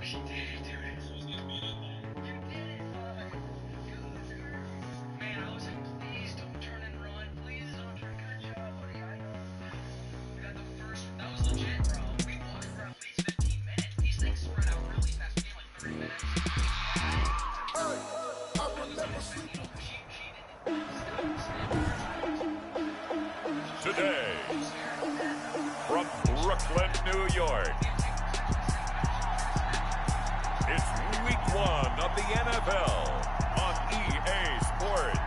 Today, from Brooklyn, New York, it's Week 1 of the NFL on EA Sports.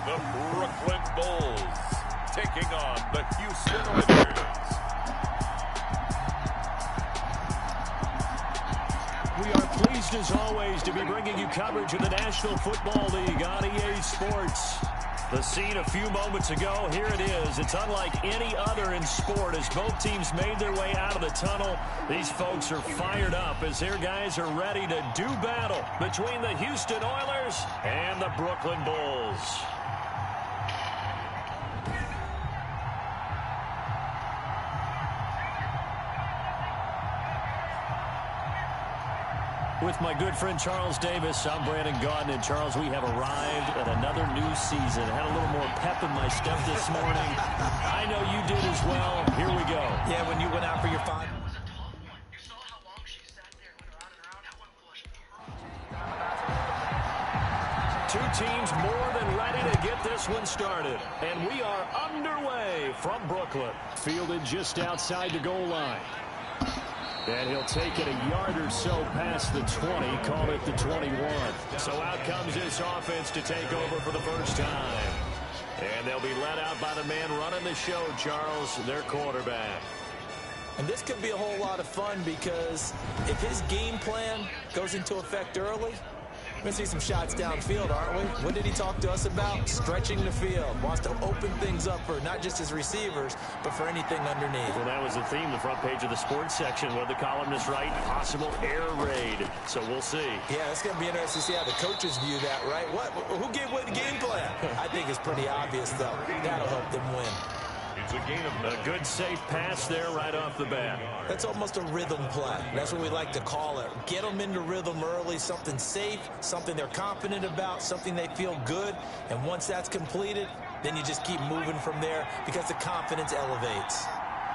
The Brooklyn Bulls taking on the Houston Oilers. We are pleased as always to be bringing you coverage of the National Football League on EA Sports. The scene a few moments ago, here it is. It's unlike any other in sport as both teams made their way out of the tunnel. These folks are fired up as their guys are ready to do battle between the Houston Oilers and the Brooklyn Bulls. With my good friend Charles Davis, I'm Brandon Gaudin. And Charles, we have arrived at another new season. Had a little more pep in my step this morning. I know you did as well. Here we go. Yeah, when you went out for your five. Two teams more than ready to get this one started. And we are underway from Brooklyn. Fielded just outside the goal line. And he'll take it a yard or so past the 20, call it the 21. So out comes this offense to take over for the first time. And they'll be led out by the man running the show, Charles, their quarterback. And this could be a whole lot of fun because if his game plan goes into effect early, we're going to see some shots downfield, aren't we? What did he talk to us about? Stretching the field. Wants to open things up for not just his receivers, but for anything underneath. Well, that was the theme, the front page of the sports section. What the columnist write? Possible air raid. So we'll see. Yeah, it's going to be interesting to see how the coaches view that, right? Who gave away the game plan? I think it's pretty obvious, though. That'll help them win. It's a gain of a good safe pass there right off the bat. That's almost a rhythm play. That's what we like to call it. Get them into rhythm early, something safe, something they're confident about, something they feel good. And once that's completed, then you just keep moving from there because the confidence elevates.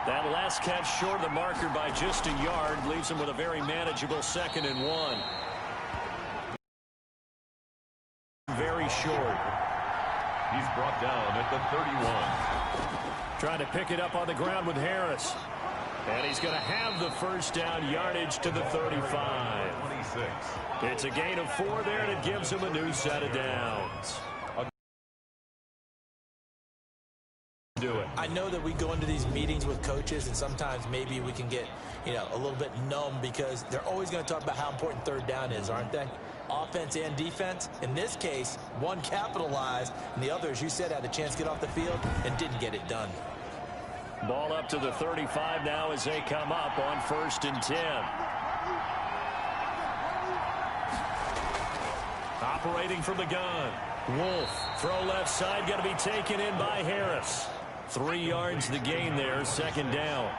That last catch short of the marker by just a yard leaves him with a very manageable 2nd and 1. Very short. He's brought down at the 31. Trying to pick it up on the ground with Harris. And he's going to have the first down, yardage to the 35. 26. It's a gain of 4 there, and it gives him a new set of downs. Do it. I know that we go into these meetings with coaches, and sometimes maybe we can get, a little bit numb because they're always going to talk about how important third down is, aren't they? Offense and defense. In this case, one capitalized, and the other, as you said, had a chance to get off the field and didn't get it done. Ball up to the 35 now as they come up on 1st and 10. Operating from the gun. Wolf, throw left side, going to be taken in by Harris. 3 yards the gain there, 2nd down.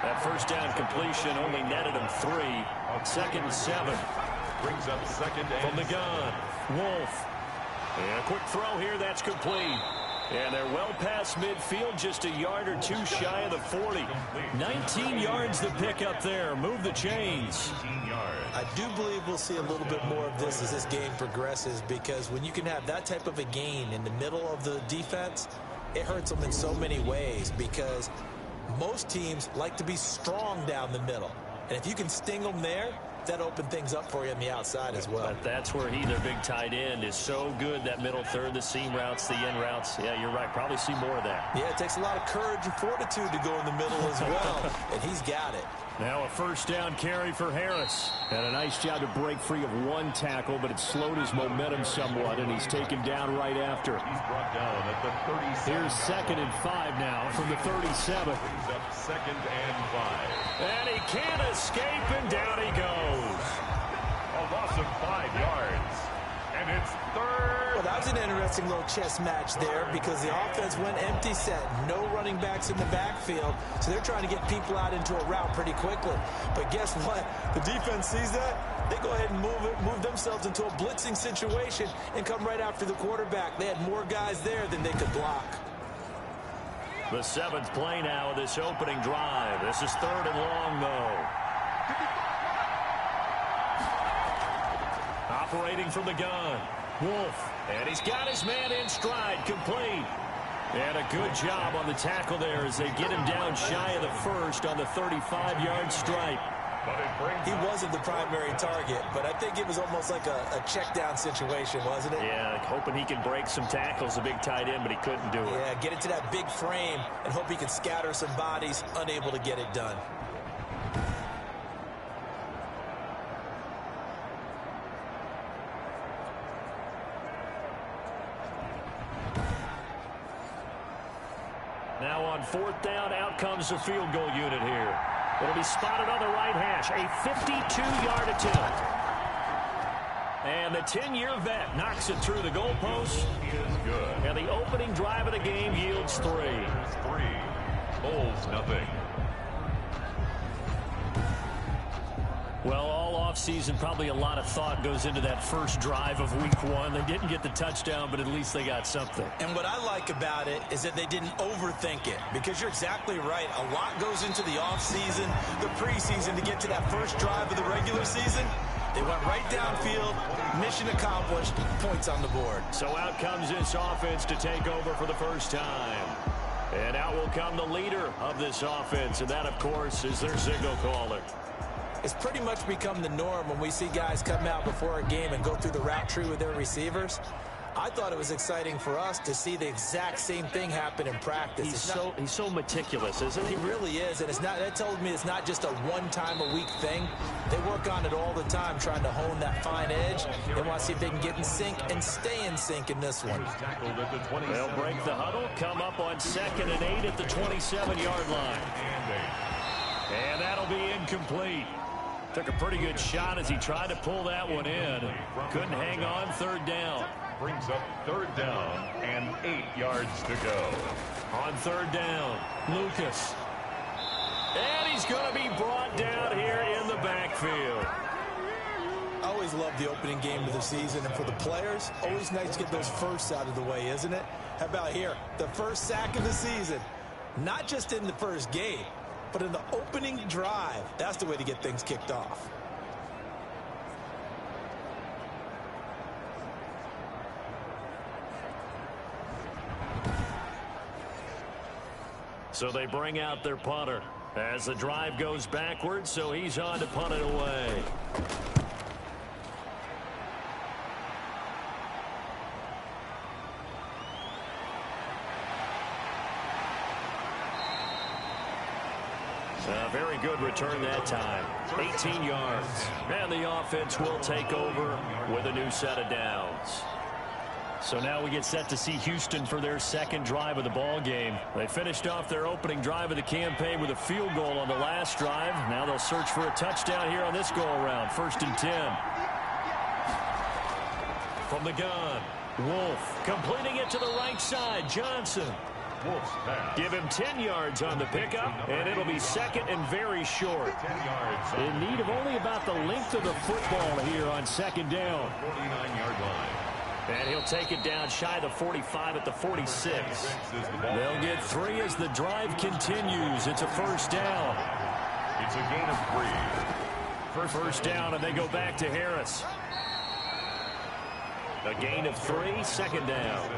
That first down completion only netted him 3. 2nd and 7. Brings up 2nd and from the gun. Wolf. And a quick throw here, that's complete. And they're well past midfield, just a yard or 2 shy of the 40. 19 yards the pick up there. Move the chains. I do believe we'll see a little bit more of this as this game progresses because when you can have that type of a gain in the middle of the defense, it hurts them in so many ways because most teams like to be strong down the middle. And if you can sting them there, that opened things up for you on the outside as well. But that's where their big tight end, is so good, that middle third, the seam routes, the in routes. Yeah, you're right. Probably see more of that. Yeah, it takes a lot of courage and fortitude to go in the middle as well, and he's got it. Now a first down carry for Harris. And a nice job to break free of one tackle, but it slowed his momentum somewhat, and he's taken down right after. He's brought down at the 37. Here's 2nd and 5 now from the 37. Brings up 2nd and 5. And he can't escape, and down he goes. A loss of 5 yards. And it's 3rd. Well, that was an interesting little chess match there because the offense went empty set. No running backs in the backfield, so they're trying to get people out into a route pretty quickly. But guess what? The defense sees that. They go ahead and move themselves into a blitzing situation and come right after the quarterback. They had more guys there than they could block. The 7th play now of this opening drive. This is 3rd and long, though. Operating from the gun, Wolf. And he's got his man in stride, complete. And a good job on the tackle there as they get him down shy of the first on the 35-yard stripe. He wasn't the primary target, but I think it was almost like a check-down situation, wasn't it? Yeah, hoping he can break some tackles, a big tight end, but he couldn't do it. Yeah, get into that big frame and hope he can scatter some bodies, unable to get it done. Now on 4th down, out comes the field goal unit here. It'll be spotted on the right hash. A 52-yard attempt. And the 10-year vet knocks it through the goalpost. He is good. And the opening drive of the game yields 3. 3. Bulls nothing. Well, all offseason, probably a lot of thought goes into that first drive of week 1. They didn't get the touchdown, but at least they got something. And what I like about it is that they didn't overthink it, because you're exactly right. A lot goes into the offseason, the preseason, to get to that first drive of the regular season. They went right downfield, mission accomplished, points on the board. So out comes this offense to take over for the first time. And out will come the leader of this offense, and that, of course, is their signal caller. It's pretty much become the norm when we see guys come out before a game and go through the route tree with their receivers. I thought it was exciting for us to see the exact same thing happen in practice. He's so meticulous, isn't he? He really is, and that tells me it's not just a one-time-a-week thing. They work on it all the time, trying to hone that fine edge. They want to see if they can get in sync and stay in sync in this one. They'll break the huddle, come up on 2nd and 8 at the 27-yard line. And that'll be incomplete. Took a pretty good shot as he tried to pull that one in. Couldn't hang on. 3rd down. Brings up 3rd down and 8 yards to go. On 3rd down, Lucas. And he's going to be brought down here in the backfield. I always love the opening game of the season, and for the players, always nice to get those firsts out of the way, isn't it? How about here? The first sack of the season. Not just in the first game, but in the opening drive. That's the way to get things kicked off. So they bring out their punter as the drive goes backwards, so he's on to punt it away. A very good return that time. 18 yards. And the offense will take over with a new set of downs. So now we get set to see Houston for their second drive of the ball game. They finished off their opening drive of the campaign with a field goal on the last drive. Now they'll search for a touchdown here on this go-around. 1st and 10. From the gun, Wolf completing it to the right side. Johnson. Give him 10 yards on the pickup, and it'll be 2nd and very short. 10 yards. In need of only about the length of the football here on 2nd down. 49-yard line. And he'll take it down shy of the 45 at the 46. They'll get 3 as the drive continues. It's a 1st down. It's a gain of 3. First down, and they go back to Harris. A gain of 3, 2nd down.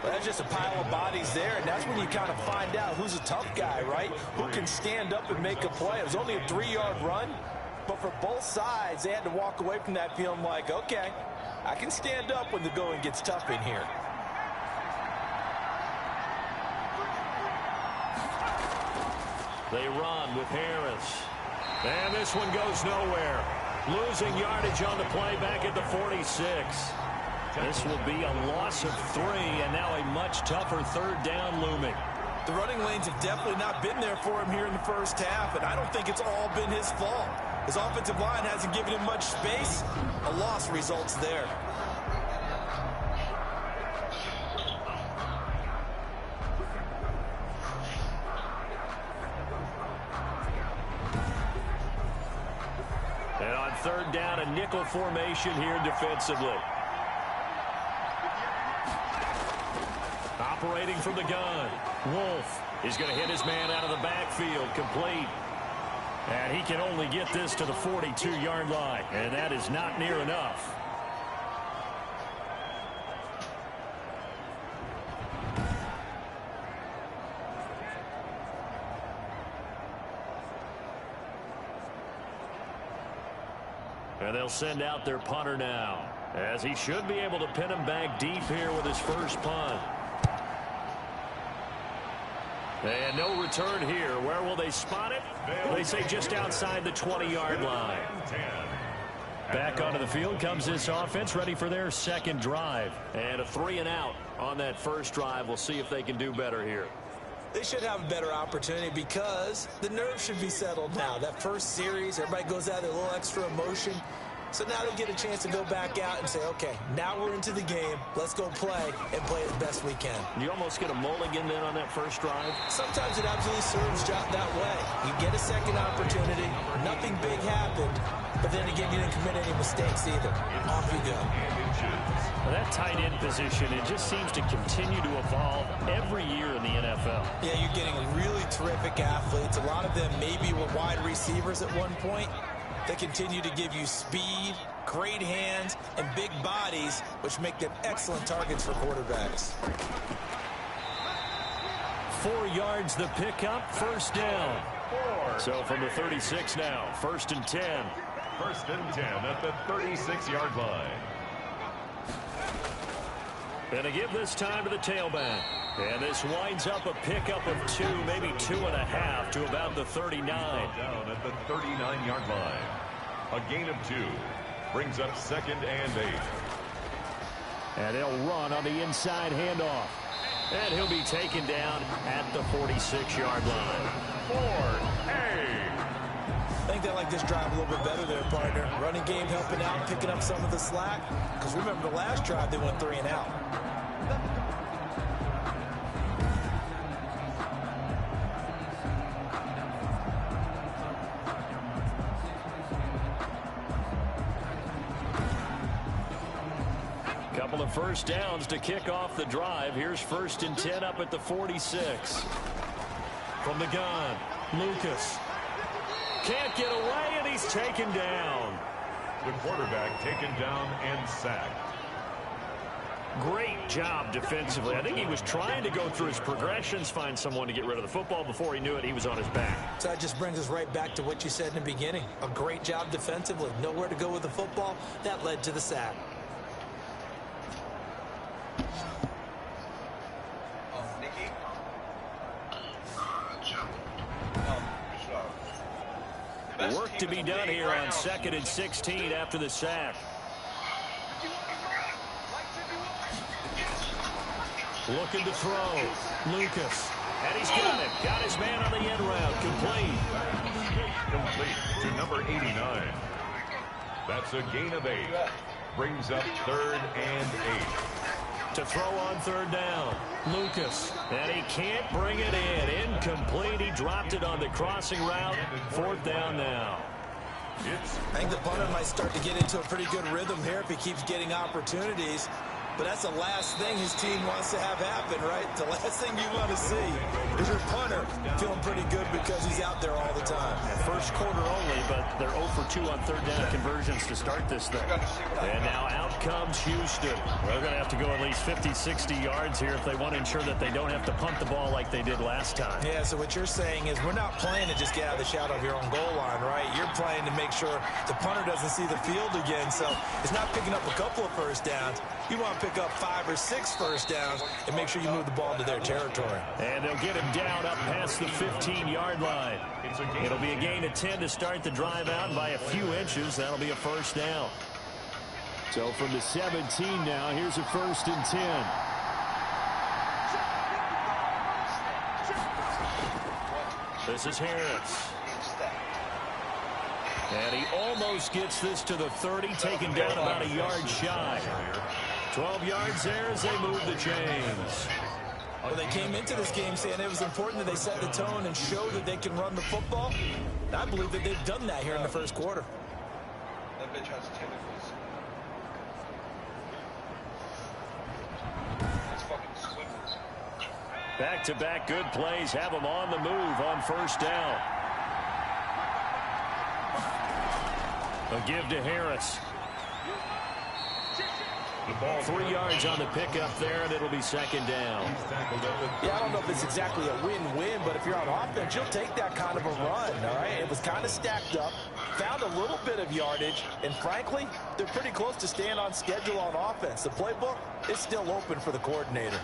Well, that's just a pile of bodies there, and that's when you kind of find out who's a tough guy, right? Who can stand up and make a play. It was only a 3-yard run, but for both sides, they had to walk away from that feeling like, okay, I can stand up when the going gets tough in here. They run with Harris. And this one goes nowhere. Losing yardage on the play back at the 46. This will be a loss of 3, and now a much tougher third down looming. The running lanes have definitely not been there for him here in the first half, and I don't think it's all been his fault. His offensive line hasn't given him much space. A loss results there. And on third down, a nickel formation here defensively. Operating from the gun. Wolf is going to hit his man out of the backfield, complete. And he can only get this to the 42-yard line, and that is not near enough. And they'll send out their punter now, as he should be able to pin him back deep here with his first punt. And no return here. Where will they spot it? They say just outside the 20-yard line. Back onto the field comes this offense, ready for their second drive. And a 3-and-out on that first drive. We'll see if they can do better here. They should have a better opportunity because the nerves should be settled now. That first series, everybody goes out there, a little extra emotion. So now they get a chance to go back out and say, okay, now we're into the game. Let's go play and play as best we can. You almost get a mulligan then on that first drive? Sometimes it absolutely serves that way. You get a second opportunity. Nothing big happened. But then again, you didn't commit any mistakes either. Off you go. Well, that tight end position, it just seems to continue to evolve every year in the NFL. Yeah, you're getting really terrific athletes. A lot of them maybe were wide receivers at one point. They continue to give you speed, great hands, and big bodies, which make them excellent targets for quarterbacks. 4 yards the pickup, first down. So from the 36 now, 1st and 10. 1st and 10 at the 36-yard line. Gonna give this time to the tailback. And this winds up a pickup of 2, maybe 2.5 to about the 39. Down at the 39-yard line. A gain of 2 brings up 2nd and 8. And they'll run on the inside handoff. And he'll be taken down at the 46-yard line. 4A. I think they like this drive a little bit better there, partner. Running game helping out, picking up some of the slack. Because remember, the last drive, they went 3-and-out. Couple of first downs to kick off the drive. Here's 1st and 10 up at the 46. From the gun, Lucas. Can't get away, and he's taken down. The quarterback taken down and sacked. Great job defensively. I think he was trying to go through his progressions, find someone to get rid of the football. Before he knew it, he was on his back. So that just brings us right back to what you said in the beginning. A great job defensively. Nowhere to go with the football. That led to the sack. Work to be done here on 2nd and 16 after the sack. Looking to throw. Lucas. And he's got it. Got his man on the end route. Complete. Complete to number 89. That's a gain of 8. Brings up 3rd and 8. To throw on 3rd down. Lucas. And he can't bring it in. Incomplete. He dropped it on the crossing route. 4th down now. I think the punter might start to get into a pretty good rhythm here if he keeps getting opportunities. But that's the last thing his team wants to have happen, right? The last thing you want to see is your punter feeling pretty good because he's out there all the time. First quarter only, but they're 0 for 2 on 3rd down conversions to start this thing. And now out comes Houston. They're going to have to go at least 50, 60 yards here if they want to ensure that they don't have to punt the ball like they did last time. Yeah, so what you're saying is we're not playing to just get out of the shadow of your own goal line, right? You're playing to make sure the punter doesn't see the field again. So it's not picking up a couple of first downs. You want to pick pick up 5 or 6 first downs and make sure you move the ball into their territory. And they'll get him down up past the 15-yard line. It'll be a gain of 10 to start the drive out. By a few inches, that'll be a first down. So from the 17 now, here's a 1st and 10. This is Harris. And he almost gets this to the 30, taken down about a yard shy. 12 yards there as they move the chains. Well, they came into this game saying it was important that they set the tone and show that they can run the football. I believe that they've done that here in the first quarter. That bitch has tentacles. It's fucking swimmers. Back-to-back good plays have them on the move on first down. A give to Harris. 3 yards on the pickup there, and it'll be 2nd down. Yeah, I don't know if it's exactly a win-win, but if you're on offense, you'll take that kind of a run, all right? It was kind of stacked up, found a little bit of yardage, and frankly, they're pretty close to staying on schedule on offense. The playbook is still open for the coordinator.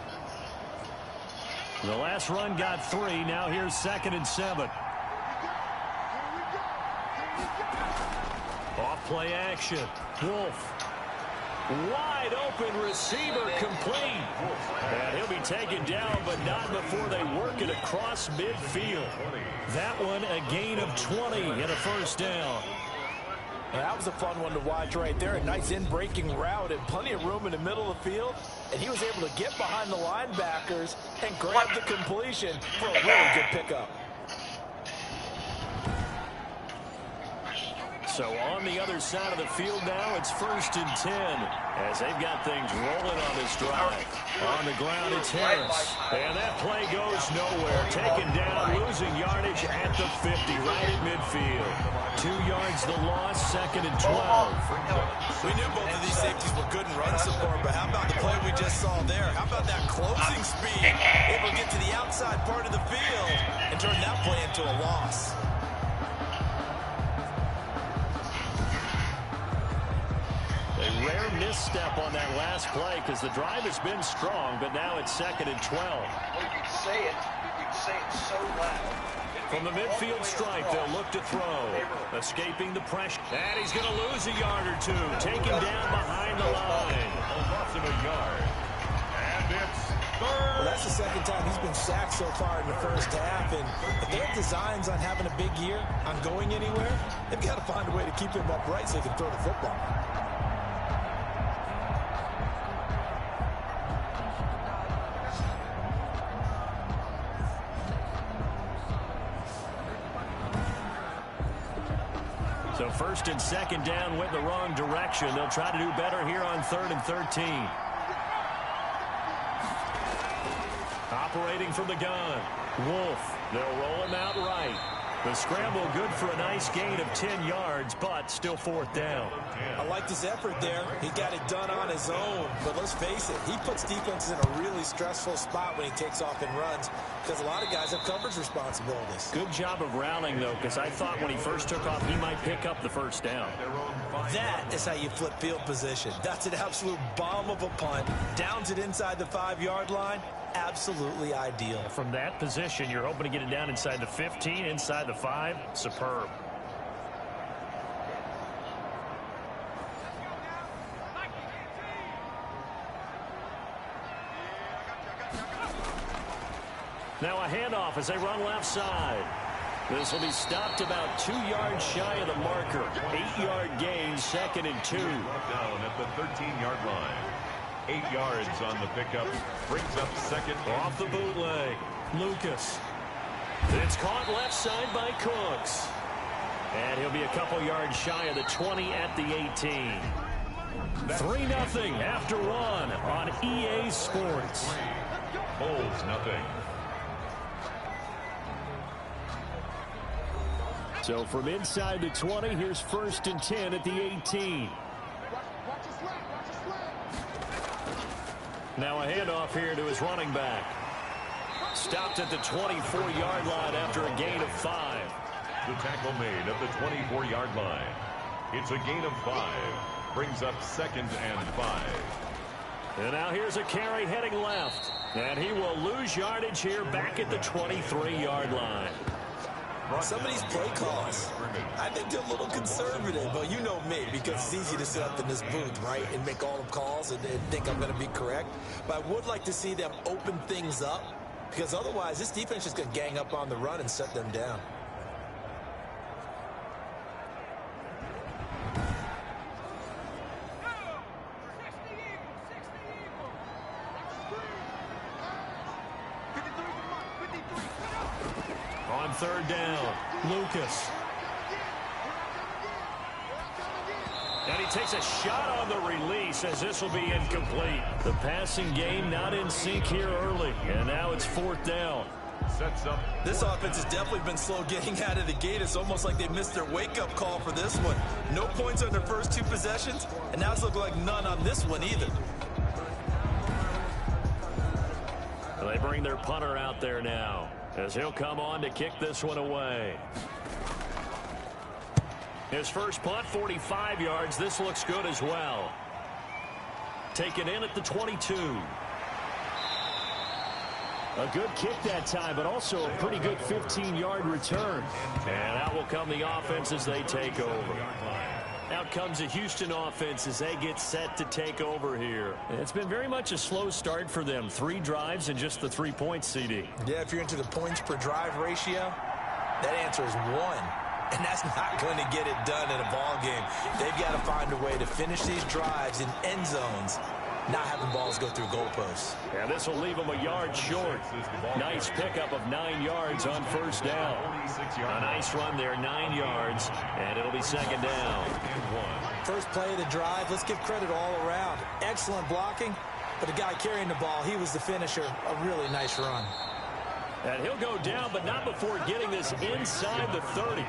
The last run got 3. Now here's 2nd and 7. Off play action. Wolf. Wide open receiver complete. And he'll be taken down, but not before they work it across midfield. That one a gain of 20 and a first down. Well, that was a fun one to watch right there. A nice in-breaking route and plenty of room in the middle of the field. And he was able to get behind the linebackers and grab the completion for a really good pickup. So on the other side of the field now, it's 1st and 10 as they've got things rolling on this drive. On the ground, it's Harris. And that play goes nowhere. Taken down, losing yardage at the 50, right at midfield. 2 yards the loss, 2nd and 12. We knew both of these safeties were good in run support, but how about the play we just saw there? How about that closing speed? Able to get to the outside part of the field and turn that play into a loss. A rare misstep on that last play because the drive has been strong, but now it's 2nd and 12. Well, you'd say it so loud. From the midfield stripe, they'll look to throw. Escaping the pressure. And he's going to lose a yard or 2. Taken down behind the line. A loss of a yard. And it's 3rd. Well, that's the 2nd time he's been sacked so far in the first half. And if they have designs on having a big year, on going anywhere, they've got to find a way to keep him upright so they can throw the football. So 1st and 2nd down went the wrong direction. They'll try to do better here on 3rd and 13. Operating from the gun. Wolf. They'll roll him out right. The scramble good for a nice gain of 10 yards, but still 4th down. I liked his effort there. He got it done on his own. But let's face it, he puts defenses in a really stressful spot when he takes off and runs because a lot of guys have coverage responsibilities. Good job of rallying, though, because I thought when he first took off, he might pick up the first down. That is how you flip field position. That's an absolute bomb of a punt. Downs it inside the 5-yard line. Absolutely ideal. From that position, you're hoping to get it down inside the 15, inside the 5. Superb. Now a handoff as they run left side. This will be stopped about 2 yards shy of the marker. 8-yard gain, 2nd and 2. Down at the 13-yard line. 8 yards on the pickup. Brings up 2nd. Off the bootleg. Lucas. It's caught left side by Cooks. And he'll be a couple yards shy of the 20 at the 18. 3-0 after 1 on EA Sports. Bulls nothing. So from inside the 20, here's 1st and 10 at the 18. Now a handoff here to his running back. Stopped at the 24-yard line after a gain of 5. The tackle made at the 24-yard line. It's a gain of 5. Brings up 2nd and 5. And now here's a carry heading left. And he will lose yardage here back at the 23-yard line. Some of these play calls, I think they're a little conservative. Well, you know me, because it's easy to sit up in this booth, right, and make all the calls and think I'm going to be correct. But I would like to see them open things up, because otherwise this defense is going to gang up on the run and shut them down. On third down, Lucas. And he takes a shot on the release as this will be incomplete. The passing game not in sync here early. And now it's fourth down. Sets up. This offense has definitely been slow getting out of the gate. It's almost like they missed their wake-up call for this one. No points on their first two possessions, and now it's looking like none on this one either. They bring their punter out there now, as he'll come on to kick this one away. His first punt, 45 yards. This looks good as well. Taken in at the 22. A good kick that time, but also a pretty good 15-yard return. And out will come the offense as they take over. Out comes the Houston offense as they get set to take over here. It's been very much a slow start for them. 3 drives and just the 3 points, CD. Yeah, if you're into the points per drive ratio, that answer is 1. And that's not going to get it done in a ball game. They've got to find a way to finish these drives in end zones, not having balls go through goalposts. Yeah, this will leave them a yard short. Nice pickup of 9 yards on first down. A nice run there, 9 yards, and it'll be second down. First play of the drive, let's give credit all around. Excellent blocking, but the guy carrying the ball, he was the finisher. A really nice run. And he'll go down, but not before getting this inside the 30.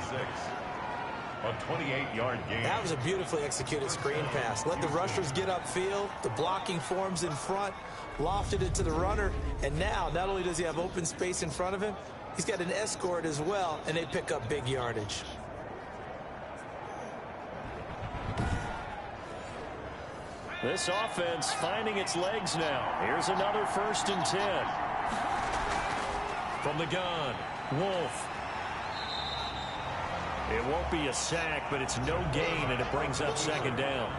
A 28-yard gain. That was a beautifully executed screen pass. Let the rushers get upfield. The blocking forms in front. Lofted it to the runner. And now, not only does he have open space in front of him, he's got an escort as well, and they pick up big yardage. This offense finding its legs now. Here's another 1st and 10. From the gun, Wolf. It won't be a sack, but it's no gain, and it brings up second down.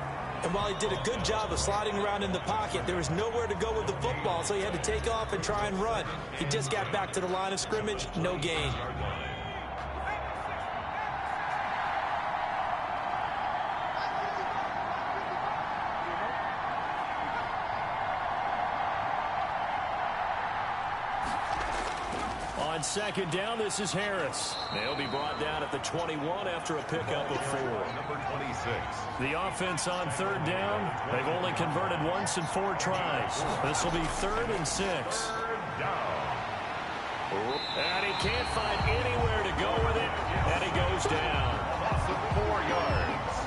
And while he did a good job of sliding around in the pocket, there was nowhere to go with the football, so he had to take off and try and run. He just got back to the line of scrimmage, no gain. On second down, this is Harris. They'll be brought down at the 21 after a pickup of 4. Number 26. The offense on third down, they've only converted once in 4 tries. This will be 3rd and 6. And he can't find anywhere to go with it, and he goes down. Loss of 4 yards.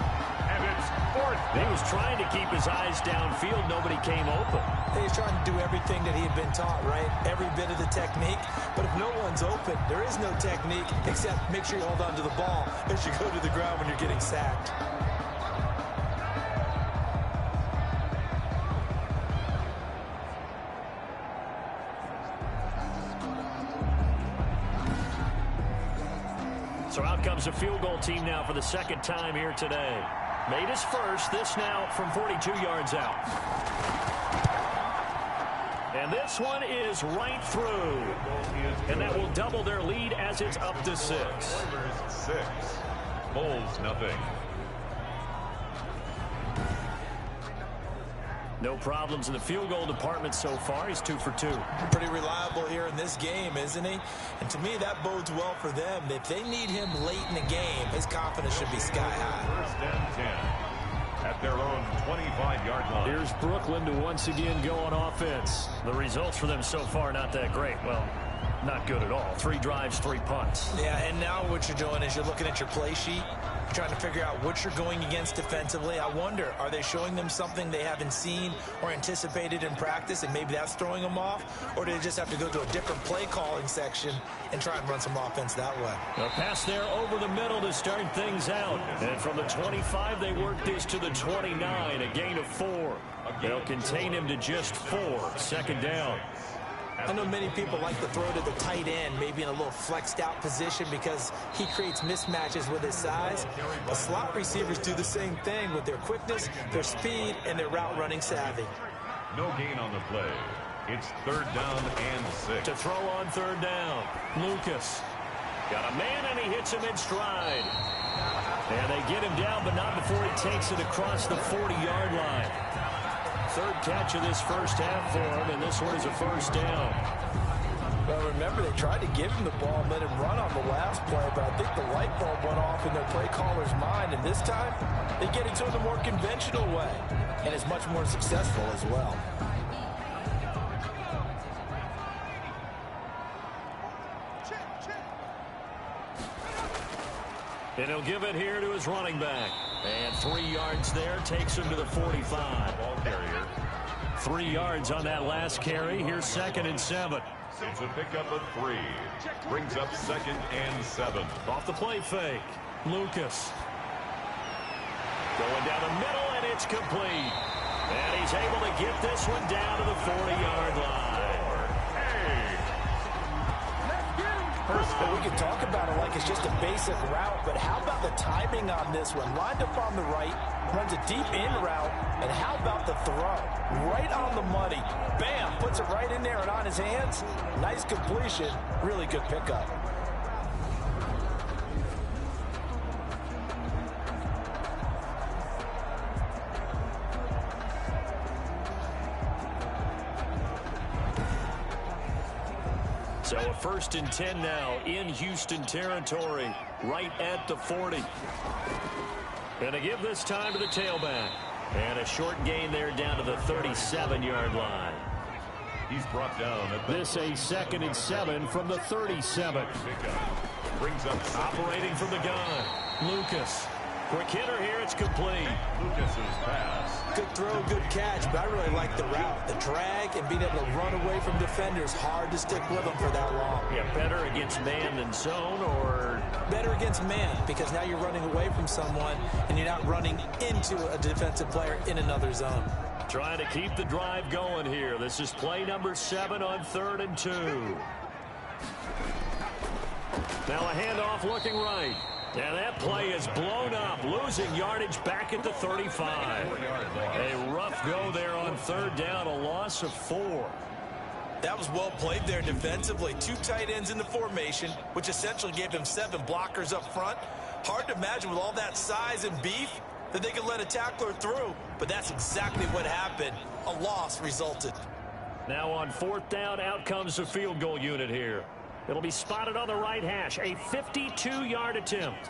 And it's 4th. He was trying to keep his eyes downfield. Nobody came open. He's trying to do everything that he had been taught, right? Every bit of the technique. But if no one's open, there is no technique except make sure you hold on to the ball as you go to the ground when you're getting sacked. So out comes a field goal team now for the 2nd time here today. Made his first. This now from 42 yards out. And this one is right through. And that will double their lead as it's up to 6. 6. Bulls, nothing. No problems in the field goal department so far. He's 2 for 2. Pretty reliable here in this game, isn't he? And to me, that bodes well for them. If they need him late in the game, his confidence should be sky high. 1st and 10. At their own 25-yard line. Here's Brooklyn to once again go on offense. The results for them so far not that great. Well, not good at all. 3 drives, 3 punts. Yeah, and now what you're doing is you're looking at your play sheet, trying to figure out what you're going against defensively. I wonder, are they showing them something they haven't seen or anticipated in practice, and maybe that's throwing them off? Or do they just have to go to a different play calling section and try and run some offense that way? A pass there over the middle to start things out. And from the 25, they work this to the 29, a gain of 4. They'll contain him to just 4. Second down. I know many people like to throw to the tight end, maybe in a little flexed out position because he creates mismatches with his size. But slot receivers do the same thing with their quickness, their speed, and their route running savvy. No gain on the play. It's 3rd down and 6. To throw on 3rd down, Lucas. Got a man, and he hits him in stride. And they get him down, but not before he takes it across the 40-yard line. 3rd catch of this first half for him, and this one is a first down. Well, remember, they tried to give him the ball and let him run on the last play, but I think the light bulb went off in their play caller's mind, and this time they get it to him the more conventional way, and it's much more successful as well. And he'll give it here to his running back. And 3 yards there, takes him to the 45. Ball carrier. 3 yards on that last carry. Here's 2nd and 7. It's a pickup of 3. Brings up 2nd and 7. Off the play fake, Lucas. Going down the middle, and it's complete. And he's able to get this one down to the 40-yard line. Well, we can talk about it like it's just a basic route, but how about the timing on this one? Lined up on the right, runs a deep in route, and how about the throw? Right on the money. Bam! Puts it right in there and on his hands. Nice completion. Really good pickup. So a 1st and 10 now in Houston territory, right at the 40. And to give this time to the tailback. And a short gain there down to the 37-yard line. He's brought down at this a 2nd and 7 from the 37. Brings up operating from the gun. Lucas. Quick hitter here, it's complete. Lucas's pass. Good throw, good catch, but I really like the route. The drag and being able to run away from defenders. Hard to stick with them for that long. Yeah, better against man than zone, or? Better against man, because now you're running away from someone and you're not running into a defensive player in another zone. Trying to keep the drive going here. This is play number 7 on 3rd and 2. Now a handoff looking right. And that play is blown up, losing yardage back at the 35. A rough go there on 3rd down, a loss of 4. That was well played there defensively. 2 tight ends in the formation, which essentially gave him 7 blockers up front. Hard to imagine with all that size and beef that they could let a tackler through, but that's exactly what happened. A loss resulted. Now on 4th down, out comes the field goal unit here. It'll be spotted on the right hash. A 52-yard attempt.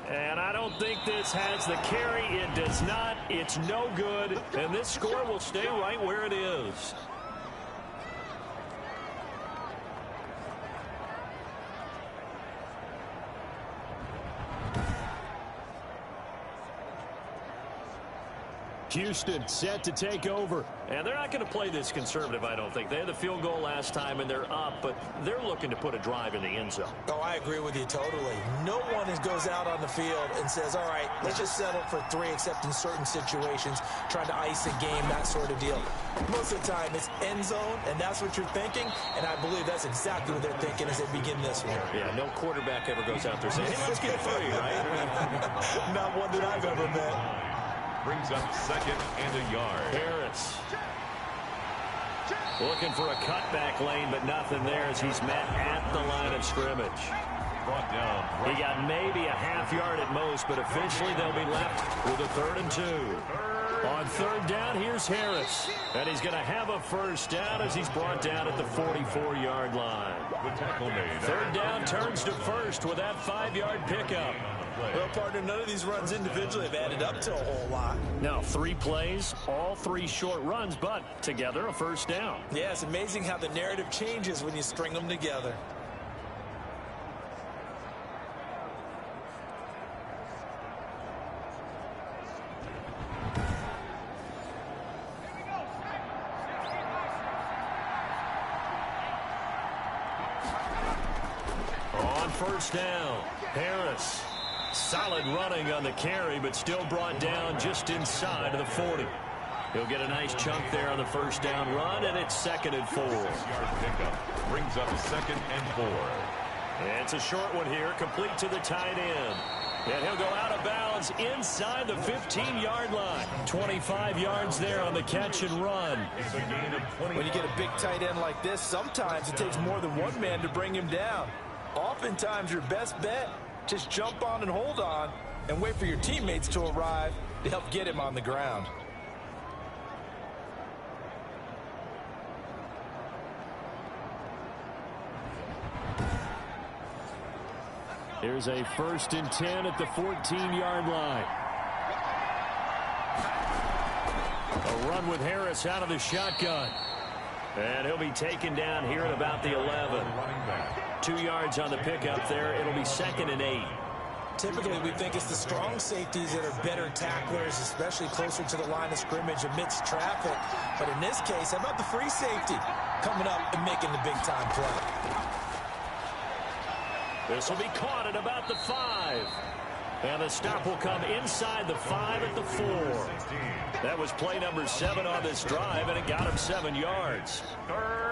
And I don't think this has the carry. It does not. It's no good. And this score will stay right where it is. Houston set to take over. And they're not going to play this conservative, I don't think. They had the field goal last time, and they're up, but they're looking to put a drive in the end zone. Oh, I agree with you totally. No one goes out on the field and says, all right, let's just settle for 3, except in certain situations, trying to ice a game, that sort of deal. Most of the time, it's end zone, and that's what you're thinking, and I believe that's exactly what they're thinking as they begin this one. Yeah, no quarterback ever goes out there saying, hey, let's get free, right? Not one that I've ever met. Brings up 2nd and a yard. Harris looking for a cutback lane, but nothing there as he's met at the line of scrimmage. Brought down. He got maybe a half yard at most, but officially they'll be left with a 3rd and 2. On 3rd down, here's Harris. And he's going to have a first down as he's brought down at the 44-yard line. The tackle made. 3rd down turns to 1st with that 5-yard pickup. Well, partner, none of these runs individually have added up to a whole lot. Now, 3 plays, all 3 short runs, but together a first down. Yeah, it's amazing how the narrative changes when you string them together. first down. Harris. Solid running on the carry, but still brought down just inside of the 40. He'll get a nice chunk there on the first down run, and it's 2nd and 4. 6-yard pickup brings up 2nd and 4. It's a short one here, complete to the tight end. And he'll go out of bounds inside the 15-yard line. 25 yards there on the catch and run. It's a gain of 20. When you get a big tight end like this, sometimes it takes more than one man to bring him down. Oftentimes, your best bet, just jump on and hold on and wait for your teammates to arrive to help get him on the ground. Here's a 1st and 10 at the 14-yard line. A run with Harris out of the shotgun. And he'll be taken down here at about the 11. 2 yards on the pickup there. It'll be 2nd and 8. Typically, we think it's the strong safeties that are better tacklers, especially closer to the line of scrimmage amidst traffic. But in this case, how about the free safety coming up and making the big-time play? This will be caught at about the 5. And the stop will come inside the 5 at the 4. That was play number 7 on this drive, and it got him 7 yards.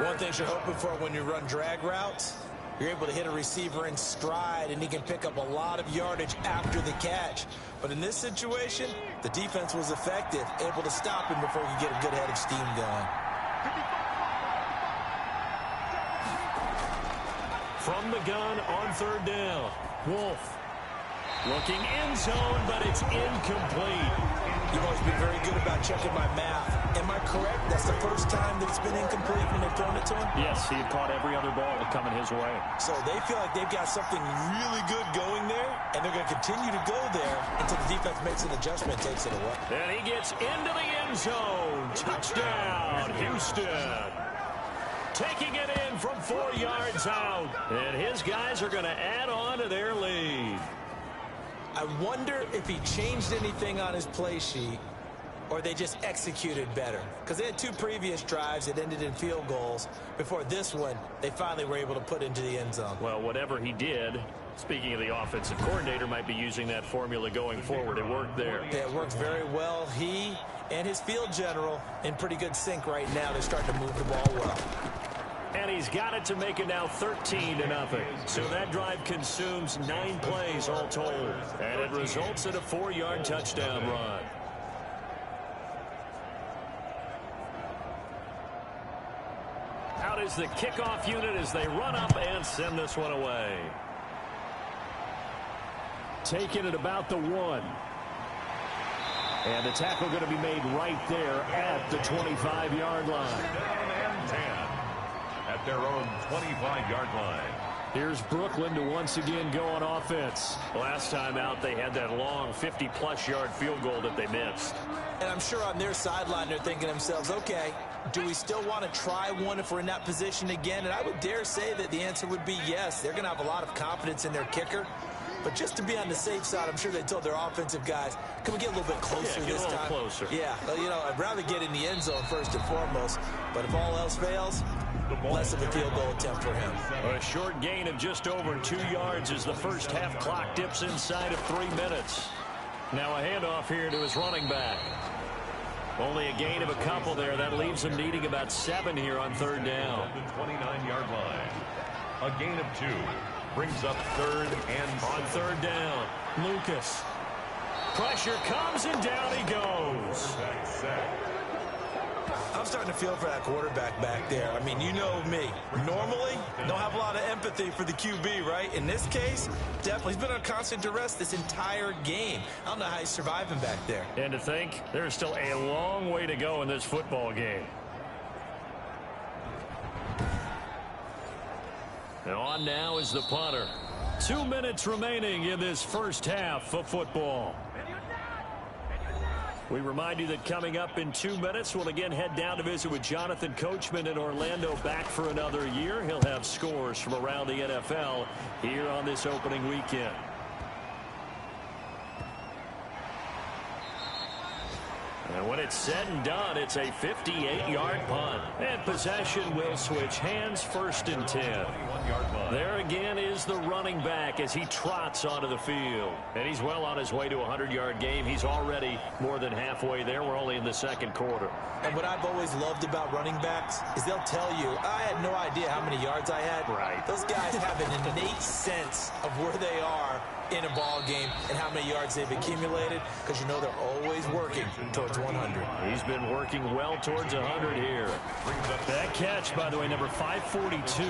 One thing you're hoping for when you run drag routes, you're able to hit a receiver in stride, and he can pick up a lot of yardage after the catch. But in this situation, the defense was effective, able to stop him before he could get a good head of steam going. From the gun on 3rd down. Wolf looking end zone, but it's incomplete. You've always been very good about checking my math. Am I correct? That's the first time that it's been incomplete when they've thrown it to him? Yes, he had caught every other ball coming his way. So they feel like they've got something really good going there, and they're going to continue to go there until the defense makes an adjustment and takes it away. And he gets into the end zone. Touchdown, Houston. Taking it in from 4 yards out. And his guys are going to add on to their lead. I wonder if he changed anything on his play sheet or they just executed better. Because they had 2 previous drives that ended in field goals. Before this one, they finally were able to put into the end zone. Well, whatever he did, speaking of the offensive coordinator, might be using that formula going forward. It worked there. Yeah, it worked very well. He and his field general in pretty good sync right now. They're starting to move the ball well. And he's got it to make it now 13-0. So that drive consumes 9 plays all told. And it results in a 4-yard touchdown run. Out is the kickoff unit as they run up and send this one away. Taking it about the 1. And the tackle going to be made right there at the 25-yard line. Down and 10 at their own 25-yard line. Here's Brooklyn to once again go on offense. Last time out, they had that long 50-plus yard field goal that they missed. And I'm sure on their sideline, they're thinking to themselves, okay, do we still want to try one if we're in that position again? And I would dare say that the answer would be yes. They're going to have a lot of confidence in their kicker. But just to be on the safe side, I'm sure they told their offensive guys, can we get a little bit closer this time? Closer. Yeah, you know, I'd rather get in the end zone first and foremost. But if all else fails, less of a field goal attempt for him. A short gain of just over 2 yards as the first half clock dips inside of 3 minutes. Now a handoff here to his running back. Only a gain of a couple there. That leaves him needing about 7 here on 3rd down. The 29-yard line. A gain of 2 brings up 3rd and on 3rd down. Lucas. Pressure comes and down he goes. I'm starting to feel for that quarterback back there. I mean, you know me. Normally, don't have a lot of empathy for the QB, right? In this case, definitely. He's been on constant duress this entire game. I don't know how he's surviving back there. And to think, there's still a long way to go in this football game. And on now is the punter. 2 minutes remaining in this first half of football. We remind you that coming up in 2 minutes, we'll again head down to visit with Jonathan Coachman in Orlando, back for another year. He'll have scores from around the NFL here on this opening weekend. And when it's said and done, it's a 58-yard punt. And possession will switch hands, 1st and 10. 21-yard line. There again is the running back as he trots onto the field. And he's well on his way to a 100-yard game. He's already more than halfway there. We're only in the second quarter. And what I've always loved about running backs is they'll tell you, I had no idea how many yards I had. Right. Those guys have an innate sense of where they are in a ball game and how many yards they've accumulated, because you know they're always working towards 100. He's been working well towards 100 here. That catch, by the way, number 542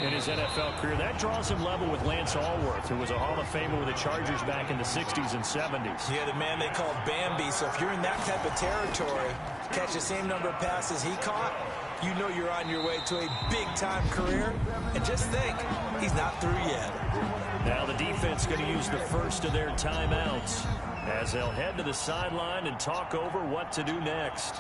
in his NFL career, that draws him level with Lance Allworth, who was a Hall of Famer with the Chargers back in the 60s and 70s. Yeah, the man they called Bambi. So if you're in that type of territory, catch the same number of passes he caught, you know you're on your way to a big-time career. And just think, he's not through yet. Now the defense going to use the first of their timeouts as they'll head to the sideline and talk over what to do next.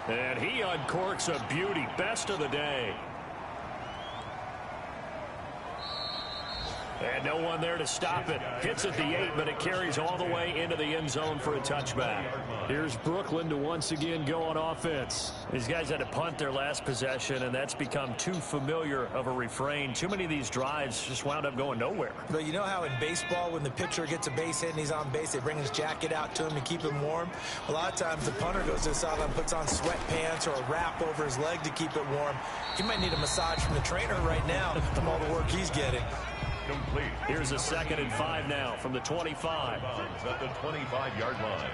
And he uncorks a beauty. Best of the day. And no one there to stop it. Hits at the 8, but it carries all the way into the end zone for a touchback. Here's Brooklyn to once again go on offense. These guys had to punt their last possession, and that's become too familiar of a refrain. Too many of these drives just wound up going nowhere. But you know how in baseball, when the pitcher gets a base hit and he's on base, they bring his jacket out to him to keep him warm? A lot of times the punter goes to the sideline, puts on sweatpants or a wrap over his leg to keep it warm. He might need a massage from the trainer right now from all the work he's getting. Complete. Here's a 2nd and 5 now from the 25. At the 25-yard line.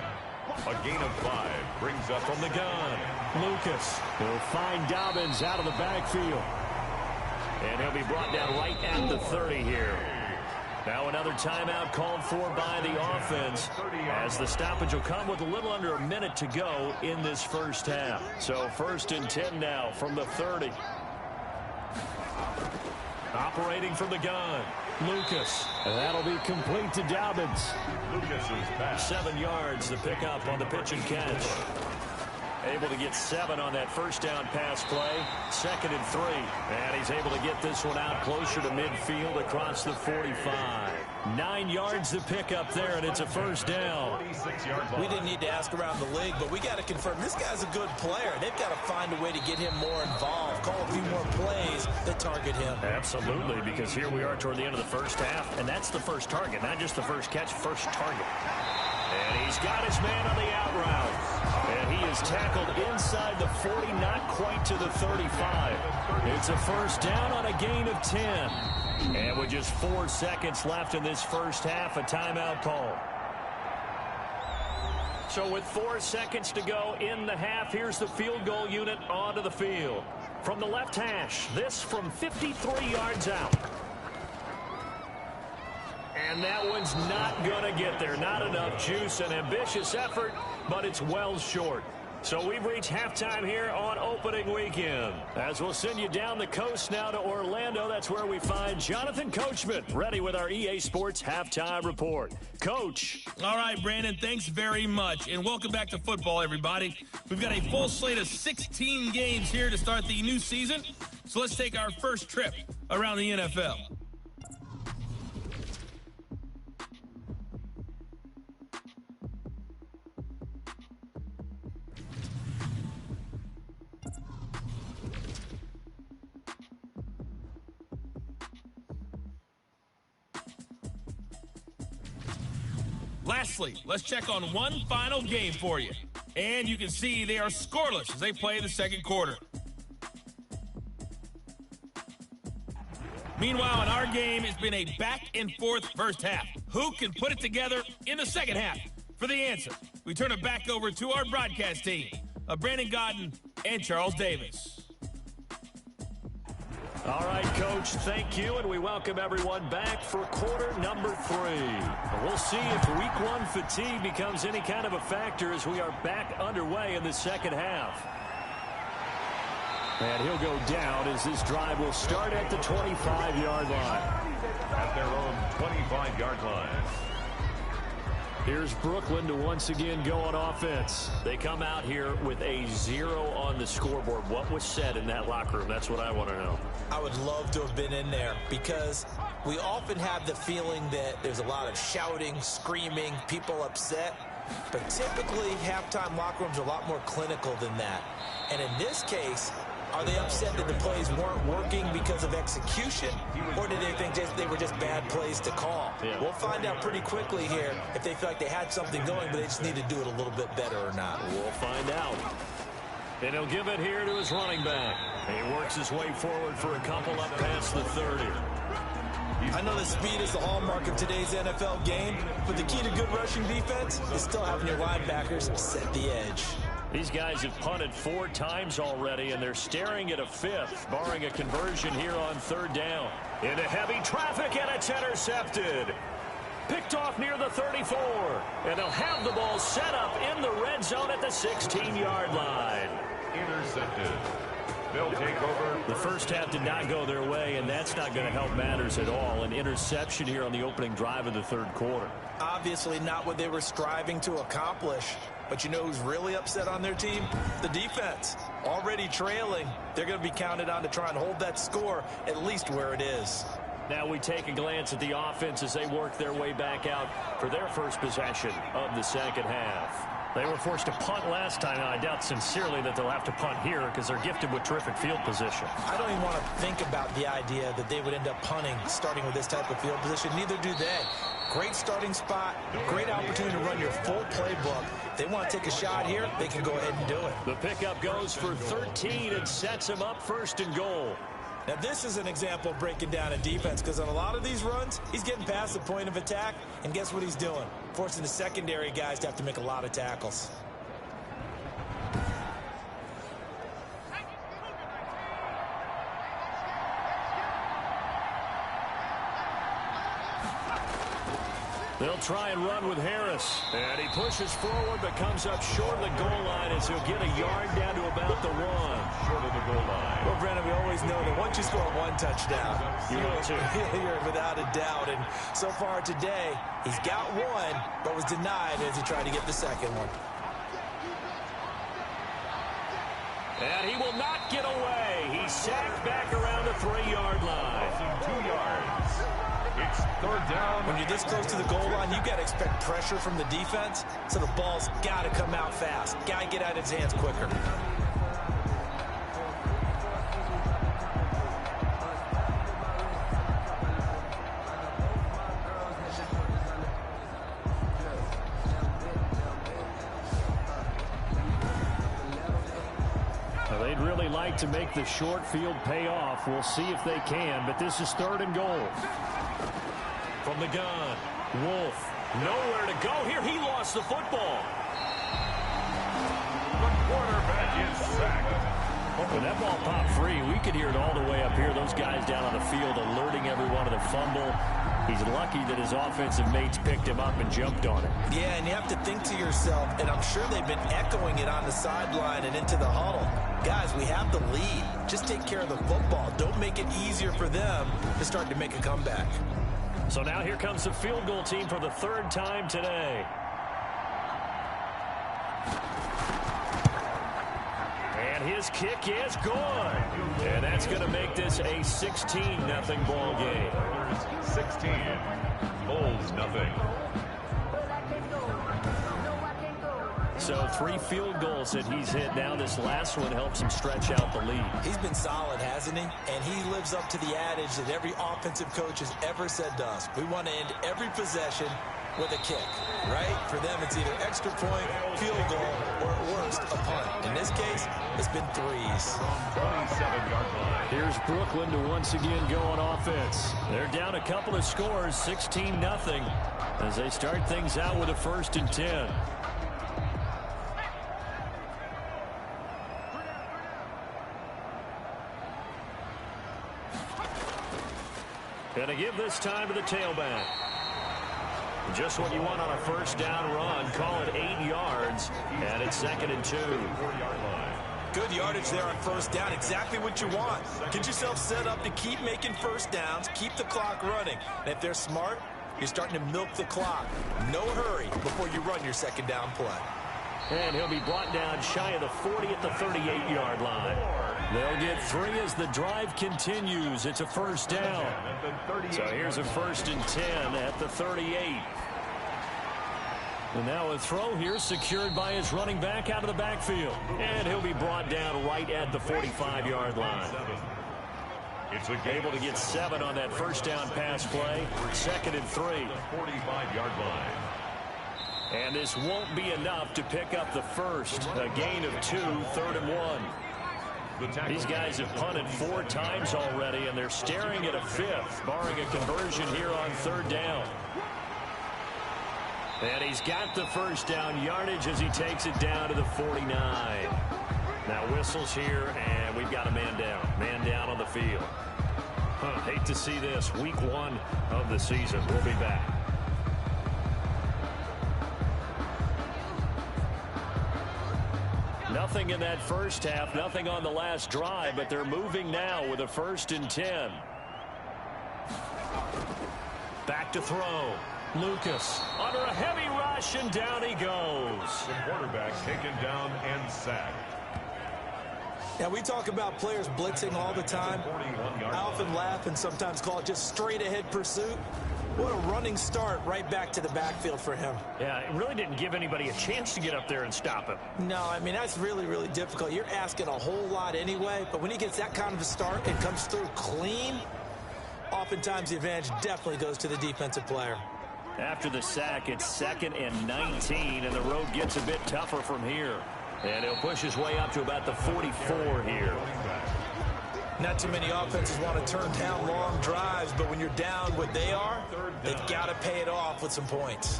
A gain of 5 brings up From the gun, Lucas will find Dobbins out of the backfield. And he'll be brought down right at the 30 here. Now another timeout called for by the offense, as the stoppage will come with a little under a minute to go in this first half. So 1st and 10 now from the 30. Operating from the gun, Lucas. And that'll be complete to Dobbins. Lucas's pass. 7 yards to pick up on the pitch and catch. Able to get 7 on that first down pass play. 2nd and 3. And he's able to get this one out closer to midfield across the 45. 9 yards to pick up there, and it's a first down. We didn't need to ask around the league, but we got to confirm this guy's a good player. They've got to find a way to get him more involved, call a few more plays that target him. Absolutely, because here we are toward the end of the first half, and that's the first target, not just the first catch, first target. And he's got his man on the out route. And he is tackled inside the 40, not quite to the 35. It's a first down on a gain of 10. And with just 4 seconds left in this first half, a timeout call. So with 4 seconds to go in the half, here's the field goal unit onto the field. From the left hash, this from 53 yards out. And that one's not going to get there. Not enough juice. An ambitious effort, but it's well short. So we've reached halftime here on opening weekend. As we'll send you down the coast now to Orlando, that's where we find Jonathan Coachman, ready with our EA Sports Halftime Report. Coach. All right, Brandon, thanks very much. And welcome back to football, everybody. We've got a full slate of 16 games here to start the new season. So let's take our first trip around the NFL. Lastly, let's check on one final game for you. And you can see they are scoreless as they play the second quarter. Meanwhile, in our game, it's been a back-and-forth first half. Who can put it together in the second half? For the answer, we turn it back over to our broadcast team of Brandon Godden and Charles Davis. All right, Coach, thank you, and we welcome everyone back for quarter number 3. We'll see if week 1 fatigue becomes any kind of a factor as we are back underway in the second half. And he'll go down as this drive will start at the 25-yard line. At their own 25-yard line. Here's Brooklyn to once again go on offense. They come out here with a 0 on the scoreboard. What was said in that locker room? That's what I want to know. I would love to have been in there because we often have the feeling that there's a lot of shouting, screaming, people upset. But typically, halftime locker rooms are a lot more clinical than that. And in this case, Are they upset that the plays weren't working because of execution, or did they think they were just bad plays to call? Yeah. We'll find out pretty quickly here if they feel like they had something going, but they just need to do it a little bit better or not. We'll find out. And he'll give it here to his running back. He works his way forward for a couple up past the 30. I know that speed is the hallmark of today's NFL game, but the key to good rushing defense is still having your linebackers set the edge. These guys have punted 4 times already, and they're staring at a 5th, barring a conversion here on 3rd down. Into heavy traffic, and it's intercepted. Picked off near the 34, and they'll have the ball set up in the red zone at the 16-yard line. Intercepted. They'll take over. The first half did not go their way, and that's not going to help matters at all. An interception here on the opening drive of the 3rd quarter. Obviously not what they were striving to accomplish. But you know who's really upset on their team? The defense. Already trailing. They're going to be counted on to try and hold that score at least where it is. Now we take a glance at the offense as they work their way back out for their first possession of the second half. They were forced to punt last time, and I doubt sincerely that they'll have to punt here because they're gifted with terrific field position. I don't even want to think about the idea that they would end up punting starting with this type of field position. Neither do they. Great starting spot, great opportunity to run your full playbook. If they want to take a shot here, they can go ahead and do it. The pickup goes for 13 and sets him up 1st and goal. Now, this is an example of breaking down a defense because on a lot of these runs, he's getting past the point of attack, and guess what he's doing? Forcing the secondary guys to have to make a lot of tackles. They'll try and run with Harris. And he pushes forward but comes up short of the goal line as he'll get a yard down to about the 1. Short of the goal line. Well, Brandon, we always know that once you score 1 touchdown, you're without a doubt. And so far today, he's got 1, but was denied as he tried to get the second one. And he will not get away. He's sacked back around the 3-yard line. 2 yards. It's 3rd down. When you're this close to the goal line, you got to expect pressure from the defense, so the ball's got to come out fast. Got to get out of his hands quicker. They'd really like to make the short field pay off. We'll see if they can, but this is 3rd and goal. From the gun, Wolf, nowhere to go here. He lost the football. The quarterback is sacked. When that ball popped free, we could hear it all the way up here. Those guys down on the field alerting everyone of the fumble. He's lucky that his offensive mates picked him up and jumped on it. Yeah, and you have to think to yourself, and I'm sure they've been echoing it on the sideline and into the huddle. Guys, we have the lead. Just take care of the football. Don't make it easier for them to start to make a comeback. So now here comes the field goal team for the 3rd time today. And his kick is good. And that's going to make this a 16-0 ball game. 16. Bulls nothing. So 3 field goals that he's hit now. This last one helps him stretch out the lead. He's been solid, hasn't he? And he lives up to the adage that every offensive coach has ever said to us. We want to end every possession with a kick, right? For them, it's either extra point, field goal, or at worst, a punt. In this case, it's been 3s. 27-yard line. Here's Brooklyn to once again go on offense. They're down a couple of scores, 16-0, as they start things out with a 1st and 10. And to give this time to the tailback. Just what you want on a 1st down run. Call it 8 yards. And it's 2nd and 2. 4-yard line. Good yardage there on 1st down. Exactly what you want. Get yourself set up to keep making 1st downs. Keep the clock running. And if they're smart, you're starting to milk the clock. No hurry before you run your 2nd down play. And he'll be brought down shy of the 40 at the 38-yard line. They'll get 3 as the drive continues. It's a 1st down. So here's a 1st and 10 at the 38. And now a throw here secured by his running back out of the backfield. And he'll be brought down right at the 45-yard line. It's able to get 7 on that first down pass play. 2nd and 3. 45-yard line. And this won't be enough to pick up the first. A gain of 2, 3rd and 1. These guys have punted 4 times already, and they're staring at a 5th, barring a conversion here on 3rd down. And he's got the first down yardage as he takes it down to the 49. Now whistles here, and we've got a man down. Man down on the field. Hate to see this. Week 1 of the season. We'll be back. Nothing in that first half, nothing on the last drive, but they're moving now with a 1st and 10. Back to throw. Lucas under a heavy rush, and down he goes. The quarterback taken down and sacked. Now, we talk about players blitzing all the time. I often laugh and sometimes call it just straight-ahead pursuit. What a running start right back to the backfield for him. Yeah, it really didn't give anybody a chance to get up there and stop him. No, I mean, that's really, really difficult. You're asking a whole lot anyway, but when he gets that kind of a start and comes through clean, oftentimes the advantage definitely goes to the defensive player. After the sack, it's 2nd and 19, and the road gets a bit tougher from here. And he'll push his way up to about the 44 here. Not too many offenses want to turn down long drives, but when you're down what they are, they've got to pay it off with some points.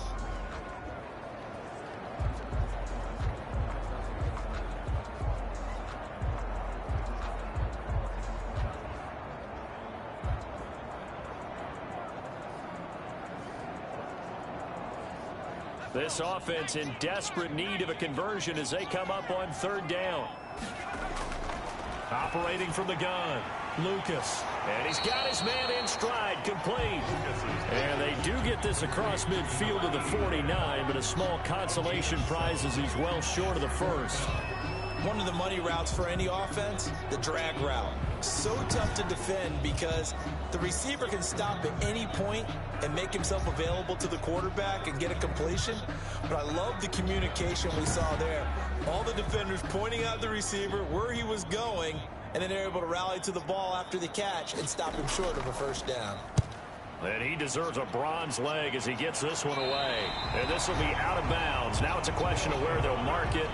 This offense in desperate need of a conversion as they come up on 3rd down. Operating from the gun, Lucas. And he's got his man in stride, complete. And they do get this across midfield to the 49, but a small consolation prize as he's well short of the first. One of the money routes for any offense, the drag route. So tough to defend because the receiver can stop at any point and make himself available to the quarterback and get a completion. But I love the communication we saw there. All the defenders pointing out the receiver, where he was going, and then they're able to rally to the ball after the catch and stop him short of a first down. And he deserves a bronze leg as he gets this one away. And this will be out of bounds. Now it's a question of where they'll mark it.